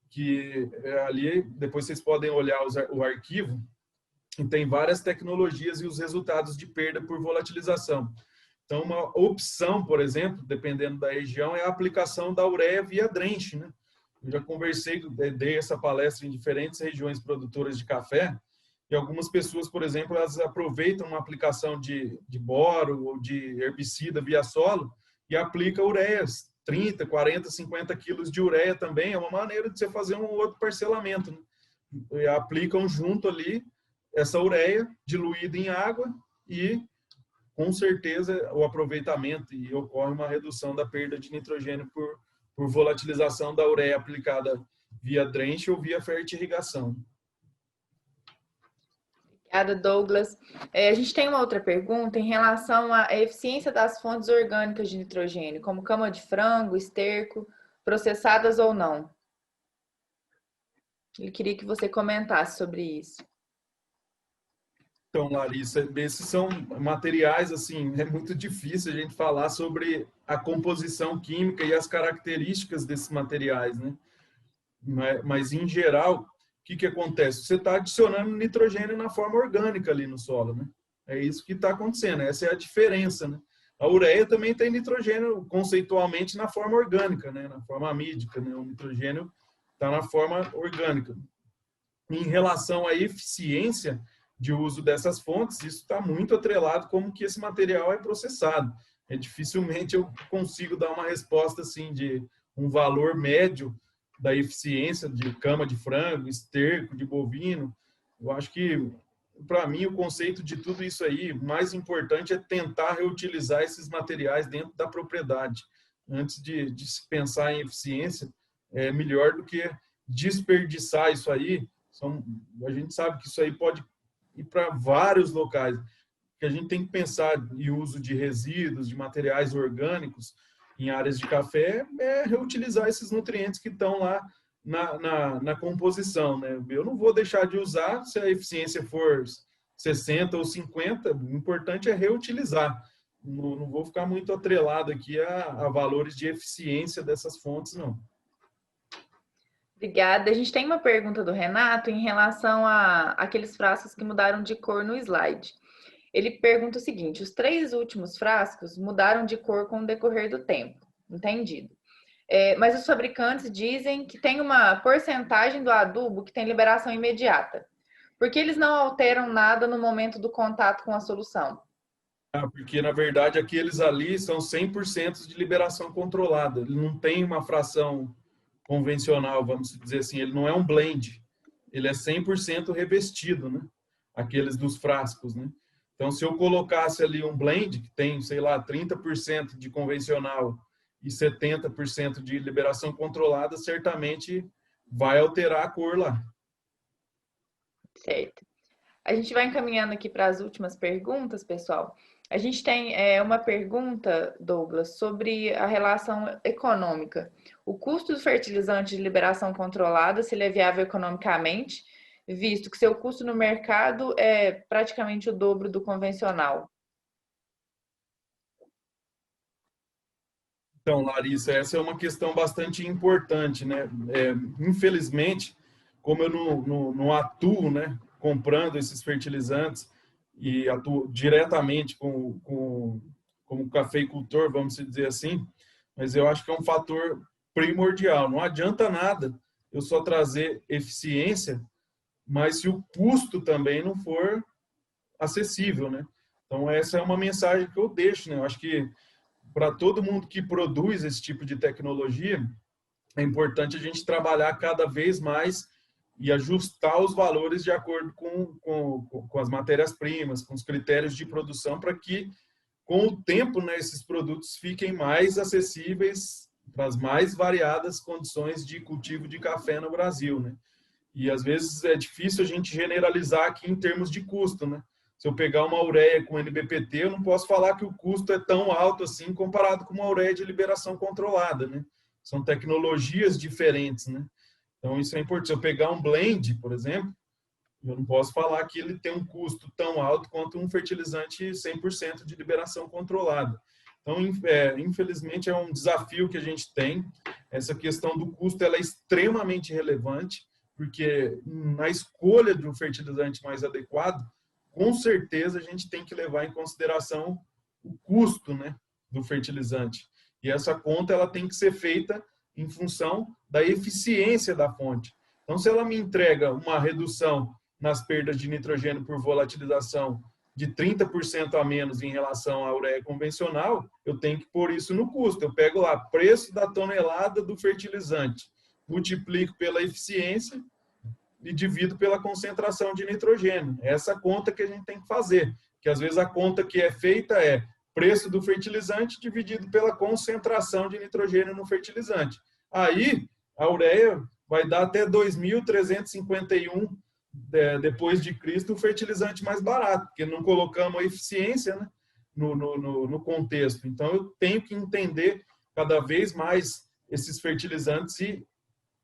que ali, depois vocês podem olhar o arquivo, e tem várias tecnologias e os resultados de perda por volatilização. Então, uma opção, por exemplo, dependendo da região, é a aplicação da ureia via drenche, né? Eu já conversei, dei essa palestra em diferentes regiões produtoras de café, e algumas pessoas, por exemplo, elas aproveitam uma aplicação de boro ou de herbicida via solo e aplicam ureias, 30, 40, 50 quilos de ureia também, é uma maneira de você fazer um outro parcelamento, né? E aplicam junto ali essa ureia diluída em água e, com certeza, o aproveitamento e ocorre uma redução da perda de nitrogênio por volatilização da ureia aplicada via drenche ou via fertirrigação. Obrigada, Douglas. A gente tem uma outra pergunta em relação à eficiência das fontes orgânicas de nitrogênio, como cama de frango, esterco, processadas ou não. Ele queria que você comentasse sobre isso. Então, Larissa, esses são materiais, assim, é muito difícil a gente falar sobre a composição química e as características desses materiais, né? Mas em geral, o que acontece? Você está adicionando nitrogênio na forma orgânica ali no solo, né? É isso que está acontecendo, essa é a diferença, né? A ureia também tem nitrogênio conceitualmente na forma orgânica, né? Na forma amídica, né? O nitrogênio está na forma orgânica. Em relação à eficiência de uso dessas fontes, isso está muito atrelado como que esse material é processado. Dificilmente eu consigo dar uma resposta assim de um valor médio da eficiência de cama de frango, esterco, de bovino. Eu acho que, para mim, o conceito de tudo isso aí, o mais importante é tentar reutilizar esses materiais dentro da propriedade. Antes de se pensar em eficiência, é melhor do que desperdiçar isso aí. A gente sabe que isso aí pode ir para vários locais. Que a gente tem que pensar em uso de resíduos, de materiais orgânicos, em áreas de café, é reutilizar esses nutrientes que estão lá na composição, né? Eu não vou deixar de usar se a eficiência for 60 ou 50, o importante é reutilizar. Não vou ficar muito atrelado aqui a valores de eficiência dessas fontes, não. Obrigada. A gente tem uma pergunta do Renato em relação àqueles frascos que mudaram de cor no slide. Ele pergunta o seguinte: os 3 últimos frascos mudaram de cor com o decorrer do tempo. Entendido. Mas os fabricantes dizem que tem uma porcentagem do adubo que tem liberação imediata. Por que eles não alteram nada no momento do contato com a solução? Porque, na verdade, aqueles ali são 100% de liberação controlada. Ele não tem uma fração convencional, vamos dizer assim. Ele não é um blend. Ele é 100% revestido, né? Aqueles dos frascos, né? Então, se eu colocasse ali um blend, que tem, sei lá, 30% de convencional e 70% de liberação controlada, certamente vai alterar a cor lá. Certo. A gente vai encaminhando aqui para as últimas perguntas, pessoal. A gente tem uma pergunta, Douglas, sobre a relação econômica. O custo do fertilizante de liberação controlada, se ele é viável economicamente, visto que seu custo no mercado é praticamente o dobro do convencional. Então, Larissa, essa é uma questão bastante importante, né? Infelizmente, como eu não atuo, né, comprando esses fertilizantes e atuo diretamente como cafeicultor, vamos dizer assim, mas eu acho que é um fator primordial. Não adianta nada eu só trazer eficiência, mas se o custo também não for acessível, né? Então, essa é uma mensagem que eu deixo, né? Eu acho que para todo mundo que produz esse tipo de tecnologia, é importante a gente trabalhar cada vez mais e ajustar os valores de acordo com as matérias-primas, com os critérios de produção, para que, com o tempo, né, esses produtos fiquem mais acessíveis para as mais variadas condições de cultivo de café no Brasil, né? E, às vezes, é difícil a gente generalizar aqui em termos de custo, né? Se eu pegar uma ureia com NBPT, eu não posso falar que o custo é tão alto assim comparado com uma ureia de liberação controlada, né? São tecnologias diferentes, né? Então, isso é importante. Se eu pegar um blend, por exemplo, eu não posso falar que ele tem um custo tão alto quanto um fertilizante 100% de liberação controlada. Então, infelizmente, é um desafio que a gente tem. Essa questão do custo ela é extremamente relevante, porque na escolha de um fertilizante mais adequado, com certeza a gente tem que levar em consideração o custo, né, do fertilizante. E essa conta ela tem que ser feita em função da eficiência da fonte. Então, se ela me entrega uma redução nas perdas de nitrogênio por volatilização de 30% a menos em relação à ureia convencional, eu tenho que pôr isso no custo. Eu pego lá preço da tonelada do fertilizante, multiplico pela eficiência e divido pela concentração de nitrogênio. É essa conta que a gente tem que fazer, que às vezes a conta que é feita é preço do fertilizante dividido pela concentração de nitrogênio no fertilizante. Aí, a ureia vai dar até 2.351 depois de Cristo o fertilizante mais barato, porque não colocamos a eficiência, né, no contexto. Então, eu tenho que entender cada vez mais esses fertilizantes e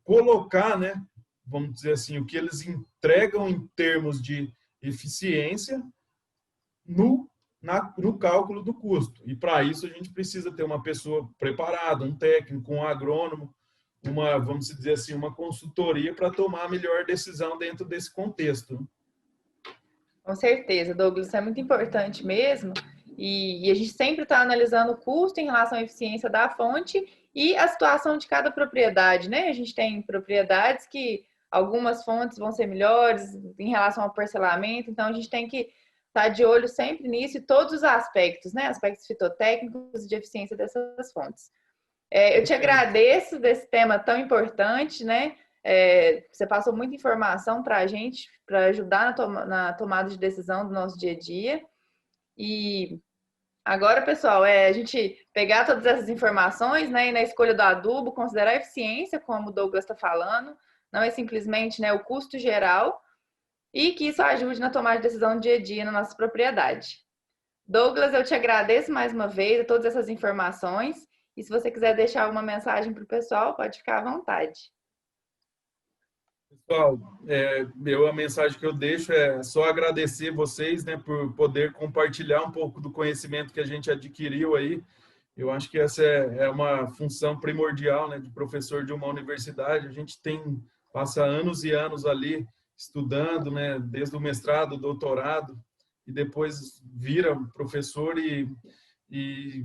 colocar, né, vamos dizer assim, o que eles entregam em termos de eficiência no cálculo do custo. E para isso a gente precisa ter uma pessoa preparada, um técnico, um agrônomo, vamos dizer assim, uma consultoria para tomar a melhor decisão dentro desse contexto. Com certeza, Douglas, isso é muito importante mesmo. E a gente sempre está analisando o custo em relação à eficiência da fonte e a situação de cada propriedade, né? A gente tem propriedades que algumas fontes vão ser melhores em relação ao parcelamento, então a gente tem que estar de olho sempre nisso e todos os aspectos, né? Aspectos fitotécnicos e de eficiência dessas fontes. Eu te agradeço desse tema tão importante, né? Você passou muita informação para a gente, para ajudar na tomada de decisão do nosso dia a dia. E agora, pessoal, a gente pegar todas essas informações, né, e na escolha do adubo, considerar a eficiência, como o Douglas está falando, não é simplesmente, né, o custo geral, e que isso ajude na tomada de decisão do dia a dia na nossa propriedade. Douglas, eu te agradeço mais uma vez a todas essas informações. E se você quiser deixar uma mensagem para o pessoal, pode ficar à vontade. Pessoal, a mensagem que eu deixo é só agradecer vocês, né, por poder compartilhar um pouco do conhecimento que a gente adquiriu aí. Eu acho que essa é uma função primordial, né, de professor de uma universidade. A gente passa anos e anos ali estudando, né, desde o mestrado, doutorado, e depois vira professor e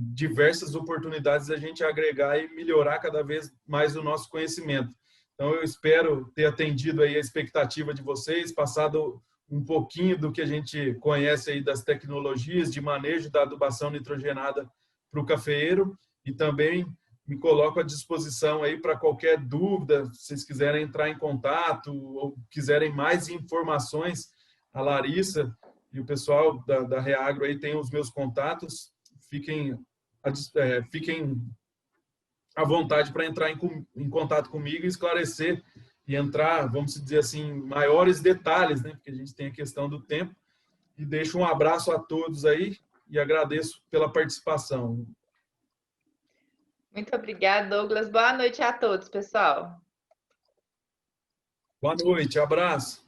diversas oportunidades a gente agregar e melhorar cada vez mais o nosso conhecimento. Então, eu espero ter atendido aí a expectativa de vocês, passado um pouquinho do que a gente conhece aí das tecnologias de manejo da adubação nitrogenada para o cafeeiro, e também me coloco à disposição aí para qualquer dúvida, se vocês quiserem entrar em contato ou quiserem mais informações, a Larissa e o pessoal da Reagro aí tem os meus contatos. Fiquem à vontade para entrar em contato comigo e esclarecer e entrar, vamos dizer assim, maiores detalhes, né? Porque a gente tem a questão do tempo. E deixo um abraço a todos aí e agradeço pela participação. Muito obrigada, Douglas. Boa noite a todos, pessoal. Boa noite, abraço.